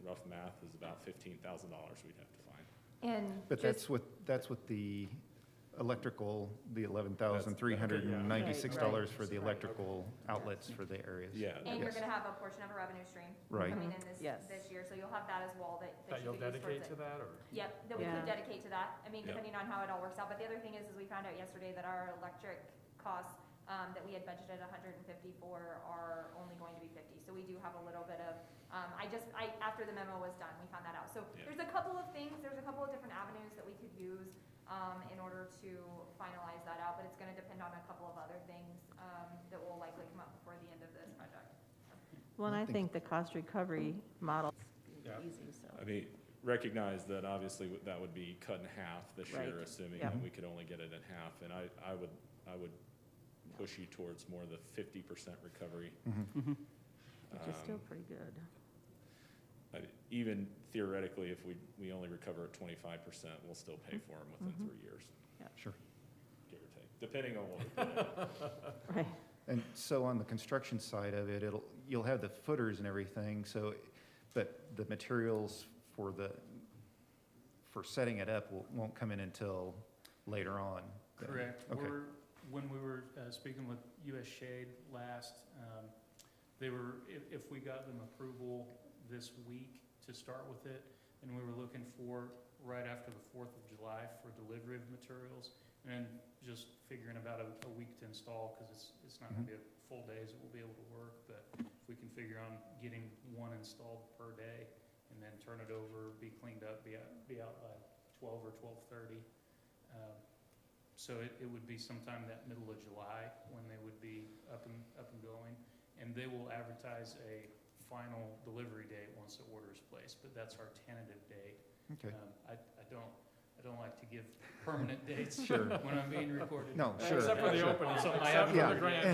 M: rough math is about $15,000 we'd have to find.
L: And
B: But
L: just,
B: that's with the electrical, the $11,396 for the electrical outlets for the areas.
M: Yeah.
L: and you're
B: Yes.
L: gonna have a portion of a revenue stream
B: Right.
L: coming in
G: Yes.
L: this year, so you'll have that as well that
D: That
L: you
D: you'll
L: could use towards
D: dedicate
L: it.
D: to that, or?
L: Yep, that we
G: Yeah.
L: could dedicate to that. I mean,
M: Yeah.
L: depending on how it all works out. But the other thing is we found out yesterday that our electric costs, that we had budgeted 150 for are only going to be 50. So we do have a little bit of, after the memo was done, we found that out. So
M: Yeah.
L: there's a couple of things, there's a couple of different avenues that we could use, in order to finalize that out. But it's gonna depend on a couple of other things, that will likely come up before the end of this project.
G: Well, and
B: I
G: I
B: think-
G: think the cost recovery model
D: Yeah.
G: is easy, so.
M: I mean, recognize that obviously that would be cut in half this year,
G: Right.
M: assuming
G: Yep.
M: that we could only get it in half. And I would push you towards more the 50% recovery.
B: Mhm.
G: Which is still
M: Um,
G: pretty good.
M: Even theoretically, if we only recover at 25%, we'll still pay for them within 3 years,
B: Sure.
M: give or take, depending on what we put in.
G: Right.
B: And so on the construction side of it, you'll have the footers and everything, so, but the materials for setting it up won't come in until later on. then.
N: Correct.
B: Okay.
N: When we were speaking with US Shade last, they were, if we got them approval this week to start with it, and we were looking for right after the 4th of July for delivery of materials, and then just figuring about a week to install, because it's not gonna be a full days that we'll be able to work, but if we can figure on getting one installed per day, and then turn it over, be cleaned up, be out by 12 or 12:30. So it would be sometime that middle of July when they would be up and going. And they will advertise a final delivery date once the order is placed, but that's our tentative date.
B: Okay.
N: I don't like to give permanent dates
B: Sure.
N: when I'm being recorded.
B: No, sure.
D: Except for the
B: sure.
D: opening,
N: So I
D: except
N: have-
D: for
B: Yeah.
D: the grand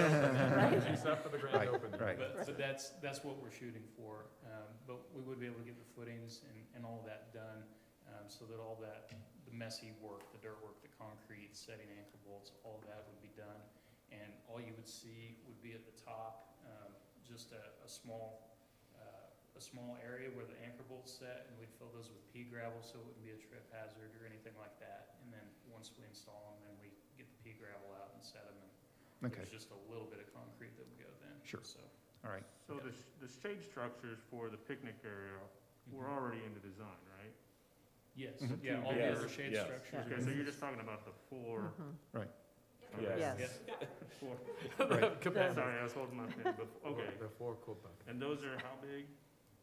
D: opening. Except for the grand
B: Right,
D: opening.
B: right.
N: But that's what we're shooting for. But we would be able to get the footings and all that done, so that all that, the messy work, the dirt work, the concrete, setting anchor bolts, all that would be done. And all you would see would be at the top, just a small area where the anchor bolts set, and we'd fill those with pea gravel, so it wouldn't be a trip hazard or anything like that. And then once we install them, then we get the pea gravel out and set them, and
B: Okay,
N: there's just a little bit of concrete that would go then.
B: Sure.
N: So,
B: all right.
C: So the shade structures for the picnic area were already in the design, right?
N: yes,
B: Mhm.
N: yeah, all
M: Yes,
N: the shade
M: yes.
N: structures.
C: Okay, so you're just talking about the floor.
G: Mhm.
M: Yes.
G: Yes.
C: Floor.
B: Right.
D: Capacity.
C: Sorry, I was holding my pen, but, okay.
D: The floor cool bucket.
C: And those are how big?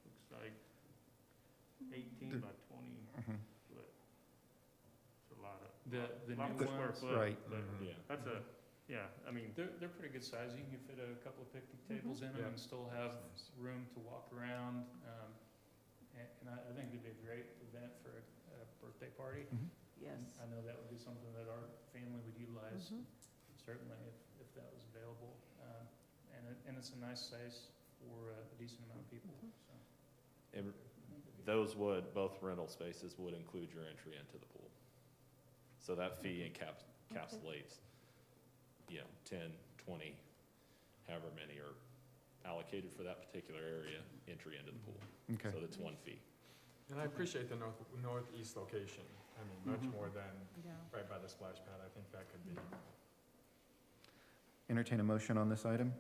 C: Looks like 18 by 20
B: Mhm.
C: foot. It's a lot of,
N: The
C: lot
N: new
C: of square
N: ones,
C: foot.
B: Right.
C: But
M: Yeah.
C: that's I mean,
N: they're pretty good size. You can fit a couple of picnic tables in them
D: Yeah.
N: and still have room to walk around. And I think it'd be a great event for a birthday party.
G: Yes.
N: I know that would be something that our family would utilize,
G: Mhm.
N: certainly, if that was available. And it's a nice size for a decent amount of people, so.
M: And both rental spaces would include your entry into the pool. So that fee encapsulates, 10, 20, however many are allocated for that particular area, entry into the pool.
B: Okay.
M: So that's one fee.
D: And I appreciate the northeast location. I mean, much
C: Mhm.
D: more than
G: Yeah.
D: right by the splash pad. I think that could be.
B: Entertain a motion on this item?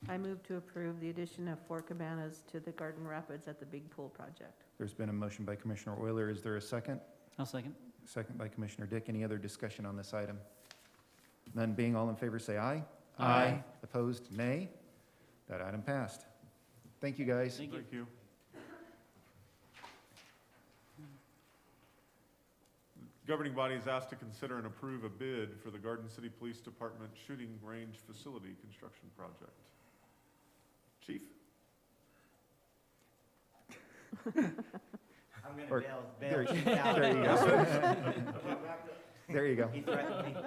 G: I move to approve the addition of 4 cabanas to the Garden Rapids at the Big Pool project.
B: There's been a motion by Commissioner Euler. Is there a second?
H: I'll second.
B: Second by Commissioner Dick. Any other discussion on this item? None being, all in favor, say aye.
H: Aye.
B: Opposed, nay. That item passed. Thank you, guys.
H: Thank you.
C: thank you.
E: Governing body is asked to consider and approve a bid for the Garden City Police Department shooting range facility construction project. Chief?
O: I'm
B: Or-
O: gonna
B: there-
O: bail Chief out.
B: there you go. There you go.
O: He threatened me.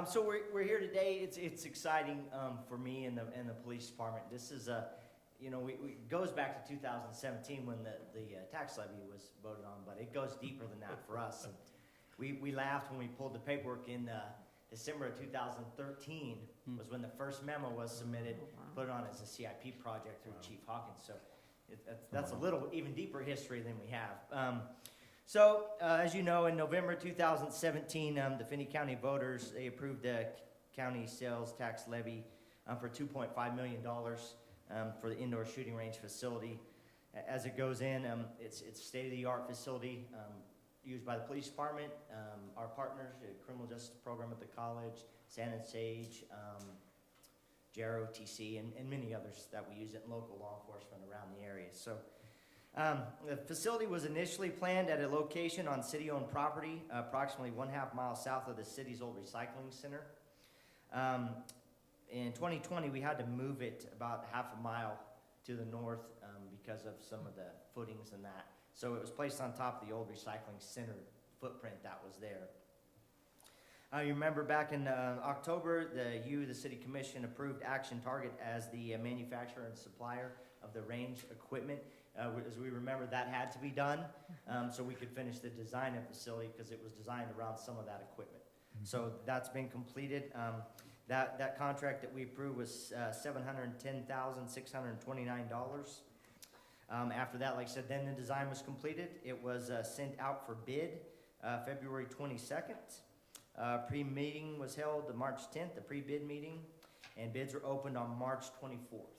O: So we're here today. It's exciting for me and the police department. This is it goes back to 2017 when the tax levy was voted on, but it goes deeper than that for us. And we laughed when we pulled the paperwork in December of 2013 was when the first memo was submitted, put on as a CIP project through Chief Hawkins. So that's a little even deeper history than we have. As you know, in November 2017, the Finney County voters, they approved the county sales tax levy for $2.5 million for the indoor shooting range facility. As it goes in, it's a state-of-the-art facility used by the police department, our partners, the criminal justice program at the college, Sand and Sage, JROTC, and many others that we use it in local law enforcement around the area. So the facility was initially planned at a location on city-owned property, approximately 1/2 mile south of the city's old recycling center. In 2020, we had to move it about 1/2 mile to the north because of some of the footings and that. So it was placed on top of the old recycling center footprint that was there. You remember back in October, the City Commission approved Action Target as the manufacturer and supplier of the range equipment. As we remember, that had to be done so we could finish the design of the facility because it was designed around some of that equipment. So that's been completed. That contract that we approved was $710,629. After that, like I said, then the design was completed. It was sent out for bid February 22nd. Pre-meeting was held March 10th, the pre-bid meeting, and bids were opened on March 24th.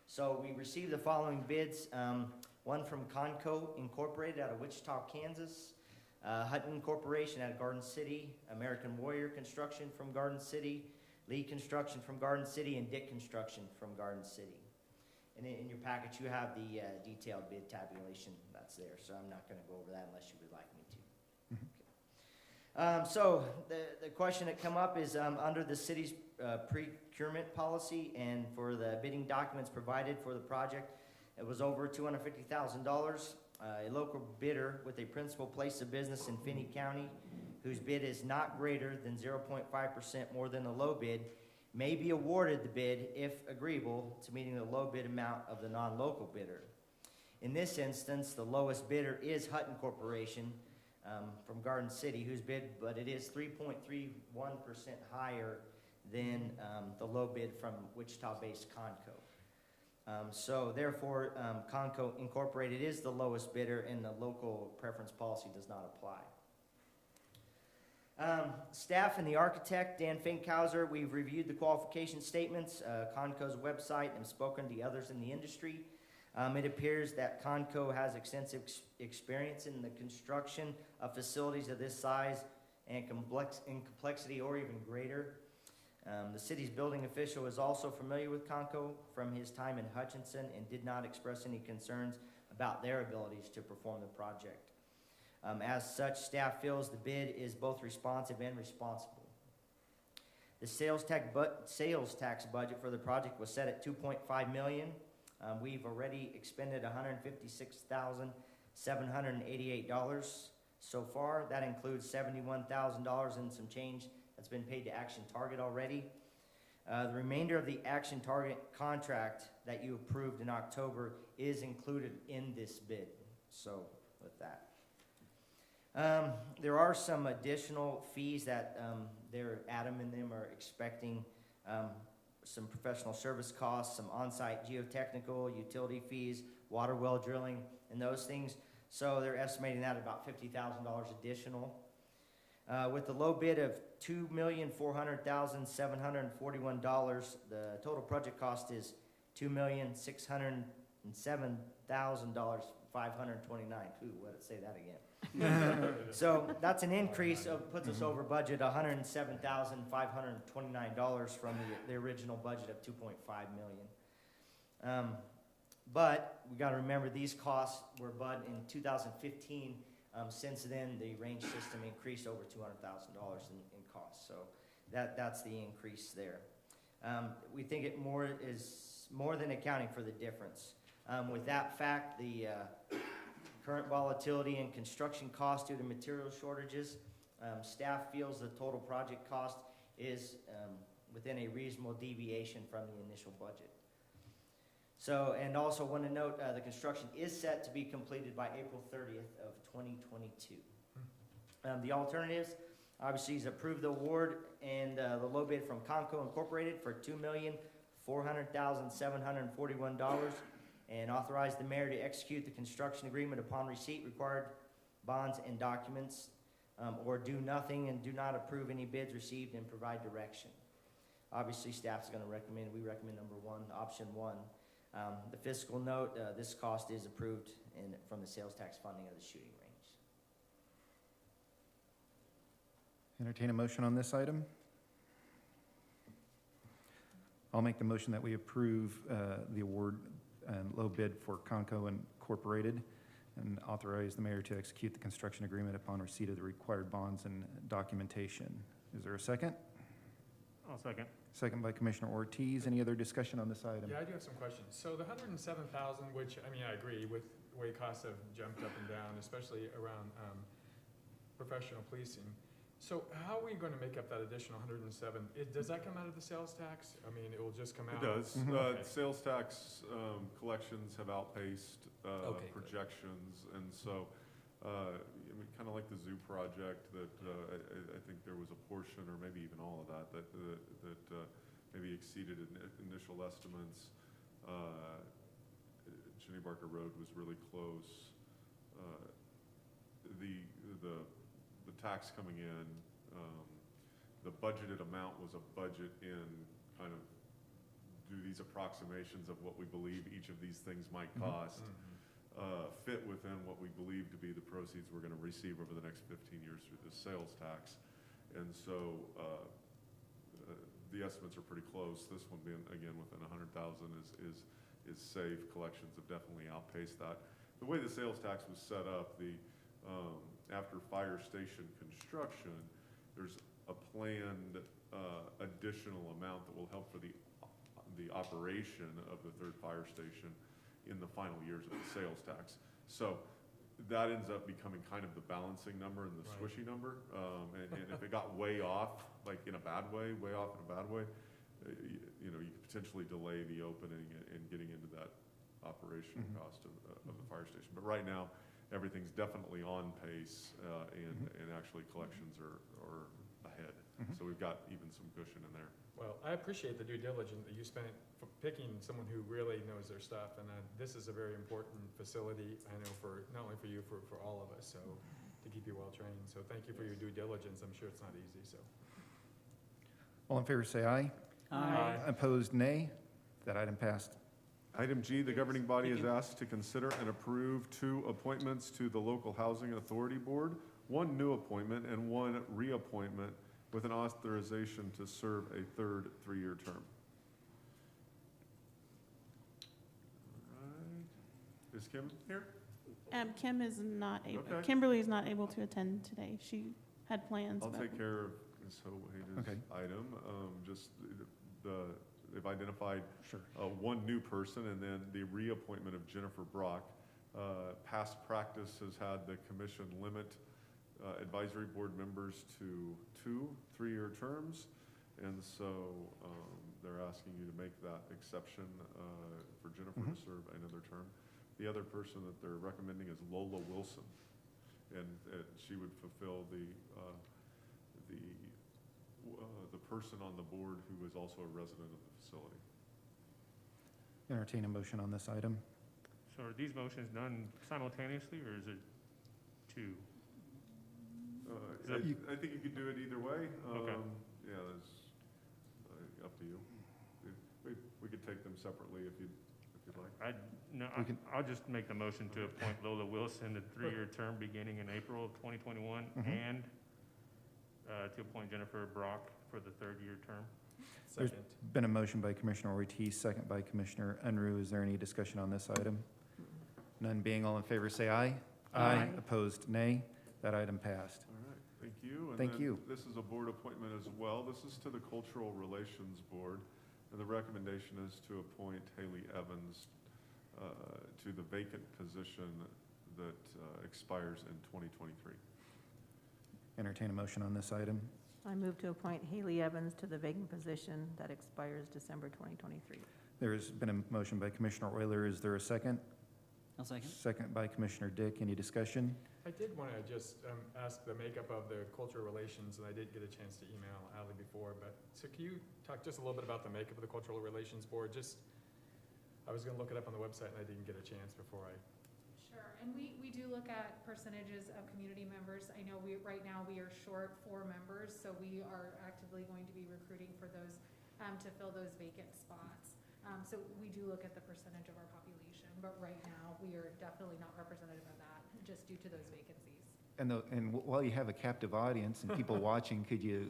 O: So we received the following bids, one from Conco Incorporated out of Wichita, Kansas, Hutton Corporation out of Garden City, American Warrior Construction from Garden City, Lee Construction from Garden City, and Dick Construction from Garden City. And in your package, you have the detailed bid tabulation that's there, so I'm not going to go over that unless you would like me to. So the question that come up is under the city's procurement policy and for the bidding documents provided for the project, it was over $250,000. A local bidder with a principal place of business in Finney County whose bid is not greater than 0.5% more than the low bid may be awarded the bid if agreeable to meeting the low bid amount of the non-local bidder. In this instance, the lowest bidder is Hutton Corporation from Garden City, whose bid, but it is 3.31% higher than the low bid from Wichita-based Conco. So therefore, Conco Incorporated is the lowest bidder and the local preference policy does not apply. Staff and the architect, Dan Finkhauser, we've reviewed the qualification statements, Conco's website, and spoken to others in the industry. It appears that Conco has extensive experience in the construction of facilities of this size and complexity or even greater. The city's building official is also familiar with Conco from his time in Hutchinson and did not express any concerns about their abilities to perform the project. As such, staff feels the bid is both responsive and responsible. The sales tax budget for the project was set at $2.5 million. We've already expended $156,788 so far. That includes $71,000 and some change that's been paid to Action Target already. The remainder of the Action Target contract that you approved in October is included in this bid. So with that. There are some additional fees that Adam and them are expecting, some professional service costs, some on-site geotechnical, utility fees, water well drilling, and those things. So they're estimating that about $50,000 additional. With the low bid of $2,400,741, the total project cost is $2,607,529. Ooh, what did it say that again? So that's an increase of, puts us over budget, $107,529 from the original budget of $2.5 million. But we got to remember these costs were bud in 2015 Since then, the range system increased over $200,000 in cost, so that's the increase there. We think it is more than accounting for the difference. With that fact, the current volatility in construction costs due to material shortages, staff feels the total project cost is within a reasonable deviation from the initial budget. So, and also want to note, the construction is set to be completed by April 30th of 2022. The alternatives, obviously, is approve the award and the low bid from Conco Incorporated for $2,400,741, and authorize the mayor to execute the construction agreement upon receipt required bonds and documents, or do nothing and do not approve any bids received and provide direction. Obviously, staff's going to recommend, we recommend number one, option one. The fiscal note, this cost is approved from the sales tax funding of the shooting range.
B: Entertain a motion on this item. I'll make the motion that we approve the award and low bid for Conco Incorporated and authorize the mayor to execute the construction agreement upon receipt of the required bonds and documentation. Is there a second?
C: I'll second.
B: Second by Commissioner Ortiz. Any other discussion on this item?
D: Yeah, I do have some questions. So the 107,000, which, I mean, I agree with the way costs have jumped up and down, especially around professional policing. So how are we going to make up that additional 107? Does that come out of the sales tax? I mean, it will just come out?
E: It does.
D: Okay.
E: Sales tax collections have outpaced
D: Okay, good.
E: projections, and so, I mean, kind of like the zoo project, that I think there was a portion, or maybe even all of that maybe exceeded initial estimates. Jenny Barker Road was really close. The tax coming in, the budgeted amount was a budget in kind of do these approximations of what we believe each of these things might cost, fit within what we believe to be the proceeds we're going to receive over the next 15 years through the sales tax. And so the estimates are pretty close. This one being, again, within 100,000 is safe. Collections have definitely outpaced that. The way the sales tax was set up, after fire station construction, there's a planned additional amount that will help for the operation of the third fire station in the final years of the sales tax. So that ends up becoming kind of the balancing number and the squishy number. And if it got way off, like in a bad way, way off in a bad way, you know, you could potentially delay the opening and getting into that operational cost of the fire station. But right now, everything's definitely on pace, and actually collections are ahead. So we've got even some cushion in there.
D: Well, I appreciate the due diligence that you spent for picking someone who really knows their stuff, and this is a very important facility, I know, for not only for you, for all of us, so to keep you well trained. So thank you for your due diligence. I'm sure it's not easy, so.
B: All in favor say aye.
H: Aye.
B: Opposed, nay. That item passed.
E: Item G, the governing body is asked to consider and approve 2 appointments to the Local Housing Authority Board, 1 new appointment and 1 reappointment, with an authorization to serve a third 3-year term. All right. Is Kim here?
P: Kim is not able,
E: Okay.
P: Kimberly is not able to attend today. She had plans.
E: I'll
P: but-
E: take care of Ms. Hohage's item. They've identified 1 new person, and then the reappointment of Jennifer Brock. Past practice has had the commission limit advisory board members to 2 3-year terms, and so they're asking you to make that exception for Jennifer to serve another term. The other person that they're recommending is Lola Wilson, and she would fulfill the person on the board who is also a resident of the facility.
B: Entertain a motion on this item.
C: So are these motions done simultaneously, or is it 2?
E: I think you could do it either way.
C: Okay.
E: Yeah, that's up to you. We could take them separately if you'd like.
C: I'll just make the motion to appoint Lola Wilson to 3-year term beginning in April of 2021, and to appoint Jennifer Brock for the 3rd-year term.
B: There's been a motion by Commissioner Ortiz, second by Commissioner Unruh. Is there any discussion on this item? None being, all in favor say aye. Aye. Opposed, nay. That item passed.
E: All right, thank you. And
B: Thank
E: then
B: you.
E: This is a board appointment as well. This is to the Cultural Relations Board, and the recommendation is to appoint Haley Evans to the vacant position that expires in 2023.
B: Entertain a motion on this item.
G: I move to appoint Haley Evans to the vacant position that expires December 2023.
B: There's been a motion by Commissioner Euler. Is there a second?
H: I'll second.
B: Second by Commissioner Dick. Any discussion?
D: I did want to just ask the makeup of the cultural relations, and I did get a chance to email Ally before, but, so can you talk just a little bit about the makeup of the Cultural Relations Board? Just, I was going to look it up on the website, and I didn't get a chance before I.
Q: Sure, and we do look at percentages of community members. I know right now we are short 4 members, so we are actively going to be recruiting for those, to fill those vacant spots. So we do look at the percentage of our population, but right now we are definitely not representative of that, just due to those vacancies.
B: And while you have a captive audience and people watching, could you,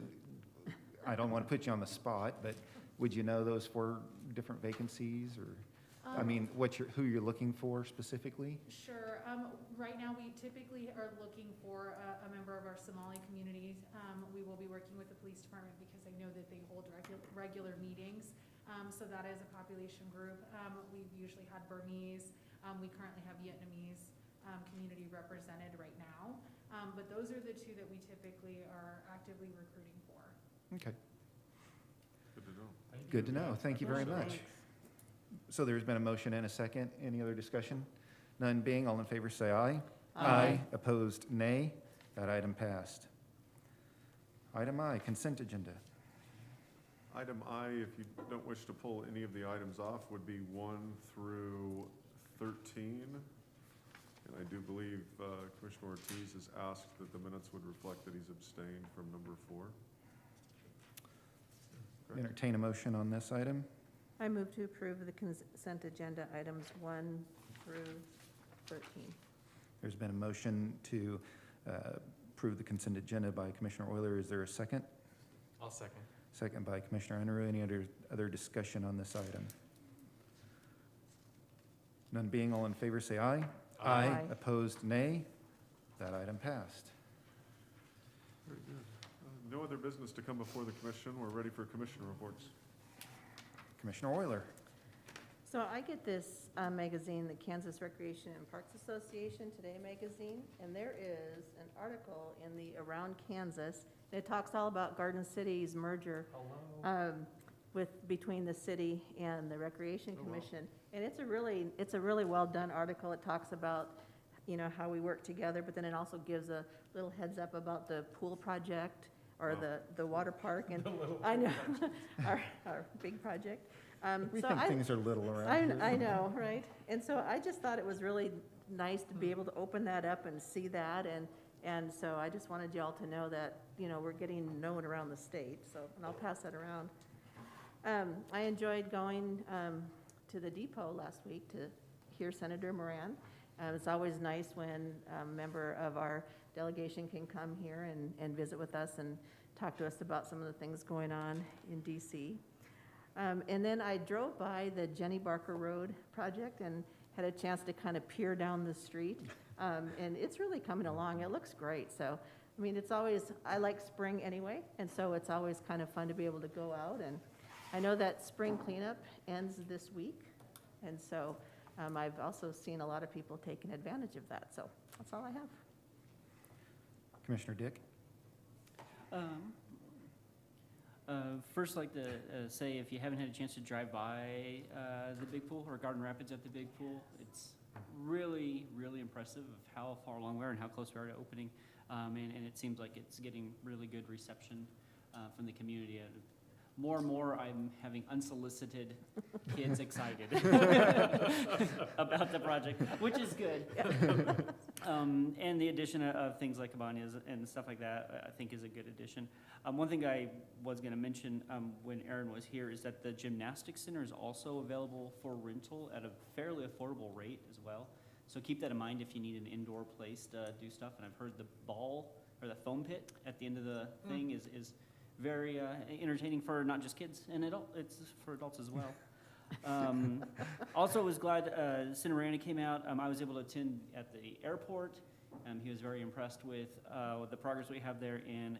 B: I don't want to put you on the spot, but would you know those 4 different vacancies, or, I mean, who you're looking for specifically?
Q: Sure. Right now, we typically are looking for a member of our Somali community. We will be working with the police department because I know that they hold regular meetings. So that is a population group. We've usually had Burmese. We currently have Vietnamese community represented right now. But those are the 2 that we typically are actively recruiting for.
B: Okay.
E: Good to know.
B: Good to know. Thank you very much. So there's been a motion and a second. Any other discussion? None being, all in favor say aye.
G: Aye.
B: Opposed, nay. That item passed. Item I, consent agenda.
E: Item I, if you don't wish to pull any of the items off, would be 1 through 13. And I do believe Commissioner Ortiz has asked that the minutes would reflect that he's abstained from number 4. Correct.
B: Entertain a motion on this item.
G: I move to approve the consent agenda items 1 through 13.
B: There's been a motion to approve the consent agenda by Commissioner Euler. Is there a second?
D: I'll second.
B: Second by Commissioner Unruh. Any other discussion on this item? None being, all in favor say aye.
G: Aye.
B: Opposed, nay. That item passed.
E: Very good. No other business to come before the commission. We're ready for commissioner reports.
B: Commissioner Euler.
G: So I get this magazine, the Kansas Recreation and Parks Association Today magazine, and there is an article in the Around Kansas. It talks all about Garden City's merger between the city and the Recreation Commission. And it's a really well done article. It talks about, how we work together, but then it also gives a little heads up about the pool project or the water park, and I know our big project.
B: We think things are little around here.
G: I know, right? And so I just thought it was really nice to be able to open that up and see that, and so I just wanted y'all to know that, we're getting known around the state, and I'll pass that around. I enjoyed going to the depot last week to hear Senator Moran. It's always nice when a member of our delegation can come here and visit with us and talk to us about some of the things going on in DC. And then I drove by the Jenny Barker Road project and had a chance to kind of peer down the street. And it's really coming along. It looks great. So, I like spring anyway, and so it's always kind of fun to be able to go out. And I know that spring cleanup ends this week, and so I've also seen a lot of people taking advantage of that. So that's all I have.
B: Commissioner Dick.
H: First, I'd like to say, if you haven't had a chance to drive by the big pool or Garden Rapids at the big pool, it's really, really impressive of how far along we are and how close we are to opening. And it seems like it's getting really good reception from the community. More and more, I'm having unsolicited kids excited about the project, which is good. And the addition of things like cabanas and stuff like that, I think, is a good addition. One thing I was going to mention when Aaron was here is that the gymnastics center is also available for rental at a fairly affordable rate as well. So keep that in mind if you need an indoor place to do stuff. And I've heard the ball or the foam pit at the end of the thing is very entertaining for not just kids and it's for adults as well. Also, was glad Senator Miranda came out. I was able to attend at the airport He was very impressed with the progress we have there, and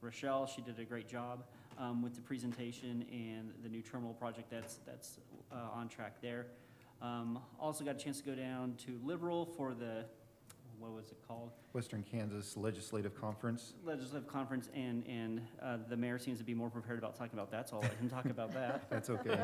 H: Rochelle, she did a great job with the presentation and the new terminal project that's on track there. Also got a chance to go down to Liberal for the, what was it called?
B: Western Kansas Legislative Conference.
H: Legislative Conference, and the mayor seems to be more prepared about talking about that, so I'll let him talk about that.
B: That's okay.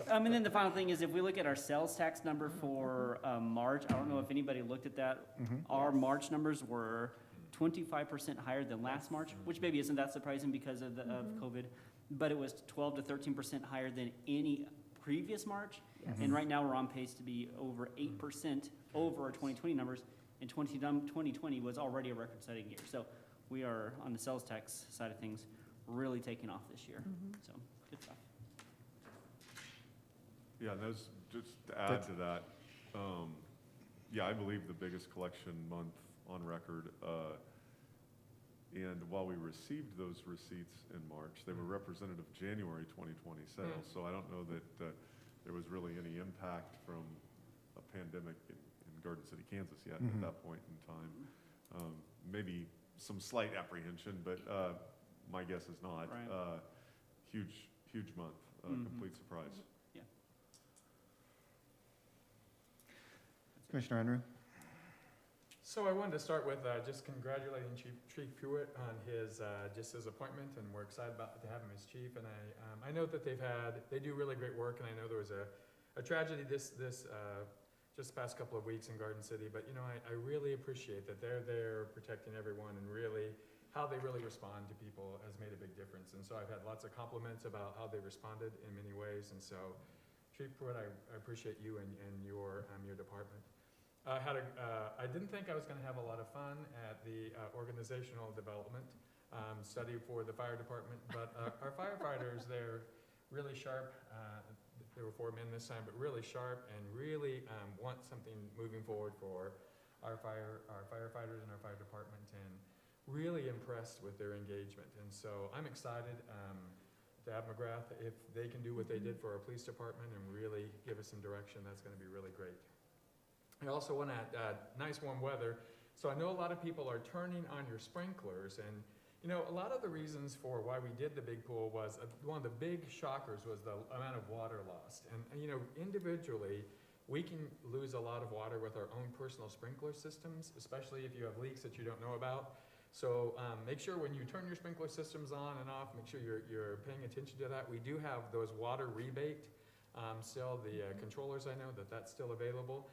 H: And then the final thing is, if we look at our sales tax number for March, I don't know if anybody looked at that. Our March numbers were 25% higher than last March, which maybe isn't that surprising because of COVID, but it was 12 to 13% higher than any previous March. And right now, we're on pace to be over 8% over our 2020 numbers, and 2020 was already a record-setting year. So we are, on the sales tax side of things, really taking off this year. So, good stuff.
E: Yeah, and those, just to add to that, yeah, I believe the biggest collection month on record. And while we received those receipts in March, they were representative of January 2020 sales. So I don't know that there was really any impact from a pandemic in Garden City, Kansas yet at that point in time. Maybe some slight apprehension, but my guess is not.
H: Right.
E: Huge month, complete surprise.
H: Yeah.
B: Commissioner Unruh?
D: So I wanted to start with just congratulating Chief Pruitt on his appointment, and we're excited to have him as chief. And I know that they do really great work, and I know there was a tragedy just the past couple of weeks in Garden City. But you know, I really appreciate that they're there protecting everyone, and really how they really respond to people has made a big difference. And so I've had lots of compliments about how they responded in many ways. And so, Chief Pruitt, I appreciate you and your department. I didn't think I was going to have a lot of fun at the organizational development study for the fire department, but our firefighters, they're really sharp. There were 4 men this time, but really sharp, and really want something moving forward for our firefighters and our fire department, and really impressed with their engagement. And so I'm excited to have McGrath, if they can do what they did for our police department and really give us some direction, that's going to be really great. I also want to add nice warm weather. So I know a lot of people are turning on your sprinklers, and you know, a lot of the reasons for why we did the big pool was one of the big shockers was the amount of water lost. And you know, individually, we can lose a lot of water with our own personal sprinkler systems, especially if you have leaks that you don't know about. So make sure when you turn your sprinkler systems on and off, make sure you're paying attention to that. We do have those water rebate still, the controllers, I know that's still available.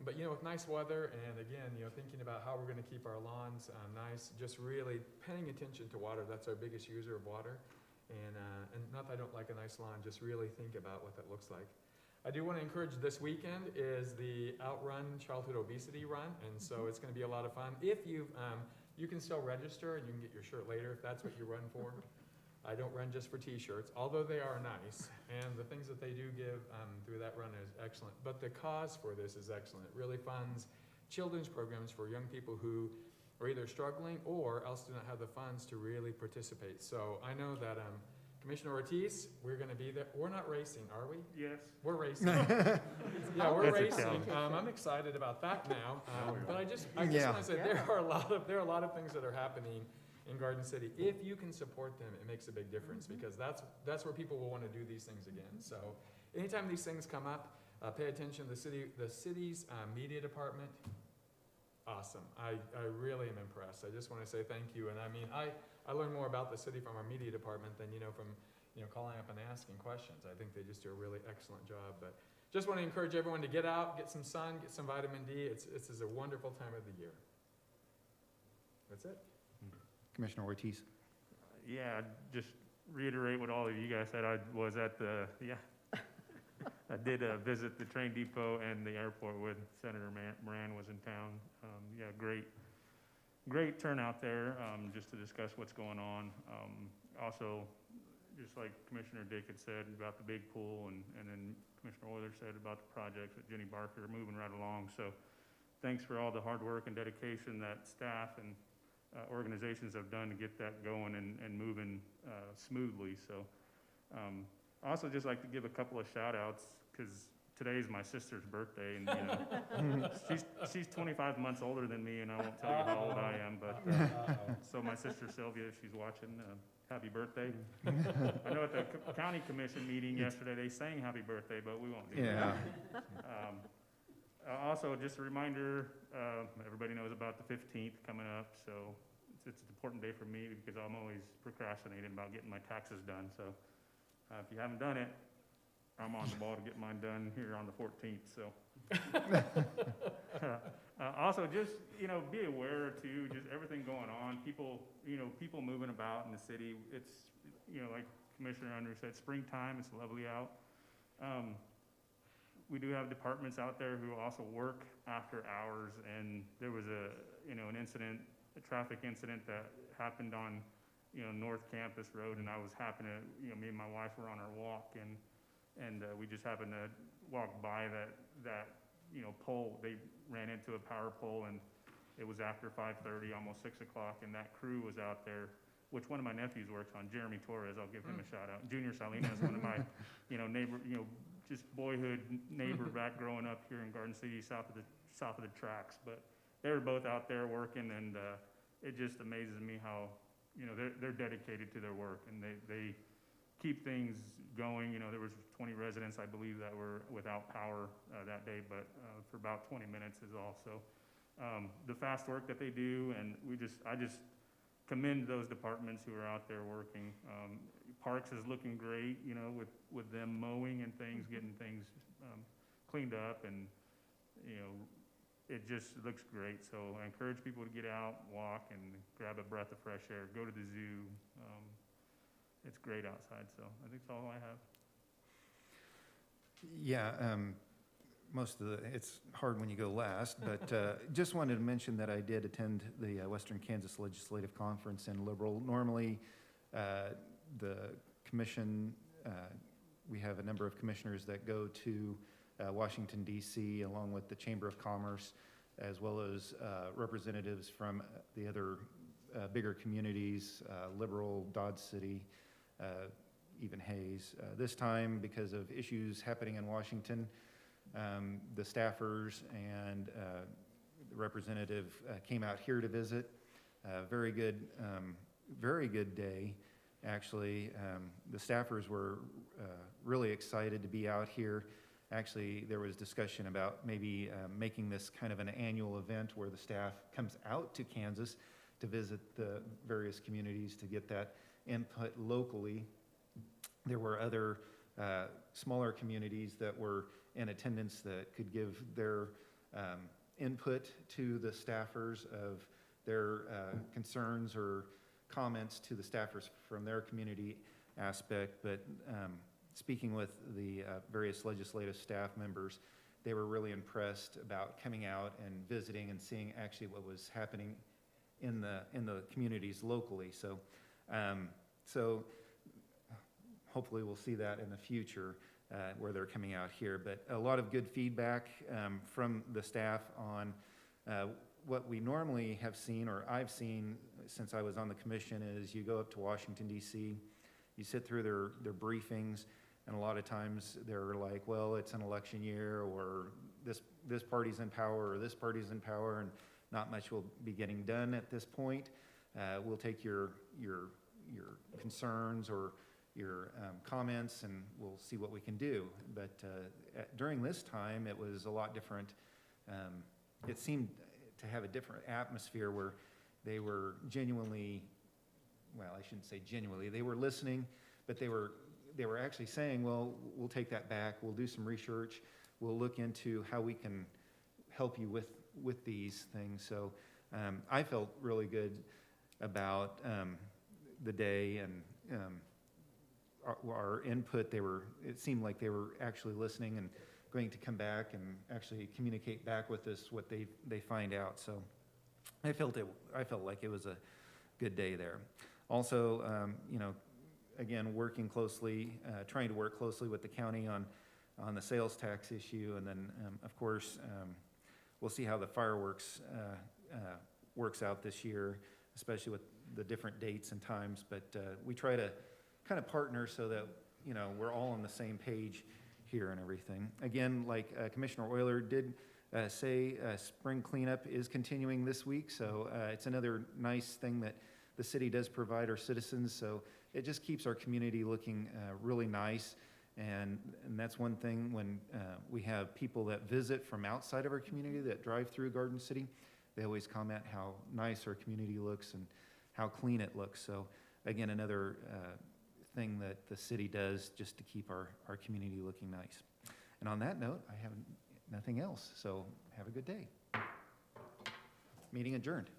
D: But you know, with nice weather, and again, you know, thinking about how we're going to keep our lawns nice, just really paying attention to water. That's our biggest user of water. And not that I don't like a nice lawn, just really think about what that looks like. I do want to encourage this weekend is the Outrun Childhood Obesity Run, and so it's going to be a lot of fun. If you can still register, and you can get your shirt later if that's what you run for. I don't run just for t-shirts, although they are nice, and the things that they do give through that run is excellent. But the cause for this is excellent. It really funds children's programs for young people who are either struggling or else do not have the funds to really participate. So I know that Commissioner Ortiz, we're going to be there. We're not racing, are we?
C: Yes.
D: We're racing. Yeah, we're racing. I'm excited about that now. But I just want to say there are a lot of things that are happening in Garden City. If you can support them, it makes a big difference, because that's where people will want to do these things again. So anytime these things come up, pay attention. The city's media department, awesome. I really am impressed. I just want to say thank you. And I mean, I learn more about the city from our media department than from calling up and asking questions. I think they just do a really excellent job. But just want to encourage everyone to get out, get some sun, get some vitamin D. It's a wonderful time of the year. That's it.
B: Commissioner Ortiz.
C: Yeah, just reiterate what all of you guys said. I was at I did visit the train depot and the airport when Senator Moran was in town. Yeah, great turnout there, just to discuss what's going on. Also, just like Commissioner Dick had said about the big pool, and then Commissioner Euler said about the projects that Jenny Barker are moving right along. So thanks for all the hard work and dedication that staff and organizations have done to get that going and moving smoothly. So also just like to give a couple of shout outs, because today's my sister's birthday, and, she's 25 months older than me, and I won't tell you how old I am, but, so my sister Sylvia, if she's watching, happy birthday. I know at the county commission meeting yesterday, they sang happy birthday, but we won't do that. Also, just a reminder, everybody knows about the 15th coming up, so it's an important day for me because I'm always procrastinating about getting my taxes done. So if you haven't done it, I'm on the ball to get mine done here on the 14th. So also, just be aware too, just everything going on. People moving about in the city. It's like Commissioner Under said, springtime. It's lovely out. We do have departments out there who also work after hours, and there was a traffic incident that happened on, North Campus Road, and I was happening to, me and my wife were on our walk, and we just happened to walk by that pole. They ran into a power pole, and it was after 5:30, almost 6 o'clock, and that crew was out there, which one of my nephews works on, Jeremy Torres. I'll give him a shout out. Junior Salinas, one of my, neighbor, just boyhood neighbor back growing up here in Garden City, south of the tracks. But they were both out there working, and it just amazes me how they're dedicated to their work, and they keep things going. There was 20 residents, I believe, that were without power that day, but for about 20 minutes is all. So the fast work that they do, and I just commend those departments who are out there working. Parks is looking great, with them mowing and things, getting things cleaned up, and it just looks great. So I encourage people to get out, walk, and grab a breath of fresh air. Go to the zoo. It's great outside. So I think that's all I have.
B: Yeah, it's hard when you go last, but just wanted to mention that I did attend the Western Kansas Legislative Conference in Liberal. Normally, the commission, we have a number of commissioners that go to Washington, D.C., along with the Chamber of Commerce, as well as representatives from the other bigger communities, Liberal, Dodge City, even Hayes. This time, because of issues happening in Washington, the staffers and the representative came out here to visit. Very good day, actually. The staffers were really excited to be out here. Actually, there was discussion about maybe making this kind of an annual event where the staff comes out to Kansas to visit the various communities to get that input locally. There were other smaller communities that were in attendance that could give their input to the staffers of their concerns or comments to the staffers from their community aspect. But speaking with the various legislative staff members, they were really impressed about coming out and visiting and seeing actually what was happening in the communities locally. So hopefully we'll see that in the future where they're coming out here. But a lot of good feedback from the staff on what we normally have seen, or I've seen since I was on the commission, is you go up to Washington, D.C., you sit through their briefings, and a lot of times they're like, well, it's an election year, or this party's in power, or this party's in power, and not much will be getting done at this point. We'll take your concerns or your comments, and we'll see what we can do. But during this time, it was a lot different. It seemed to have a different atmosphere where they were genuinely, well, I shouldn't say genuinely, they were listening, but they were actually saying, well, we'll take that back, we'll do some research, we'll look into how we can help you with these things. So I felt really good about the day and our input. It seemed like they were actually listening and going to come back and actually communicate back with us what they find out. So I felt like it was a good day there. Also, again, working closely, trying to work closely with the county on the sales tax issue, and then of course we'll see how the fireworks works out this year, especially with the different dates and times. But we try to kind of partner so that we're all on the same page here and everything. Again, like Commissioner Euler did say, spring cleanup is continuing this week, so it's another nice thing that the city does provide our citizens, so it just keeps our community looking really nice. And that's one thing when we have people that visit from outside of our community that drive through Garden City, they always comment how nice our community looks and how clean it looks. So again, another thing that the city does just to keep our community looking nice. And on that note, I have nothing else, so have a good day. Meeting adjourned.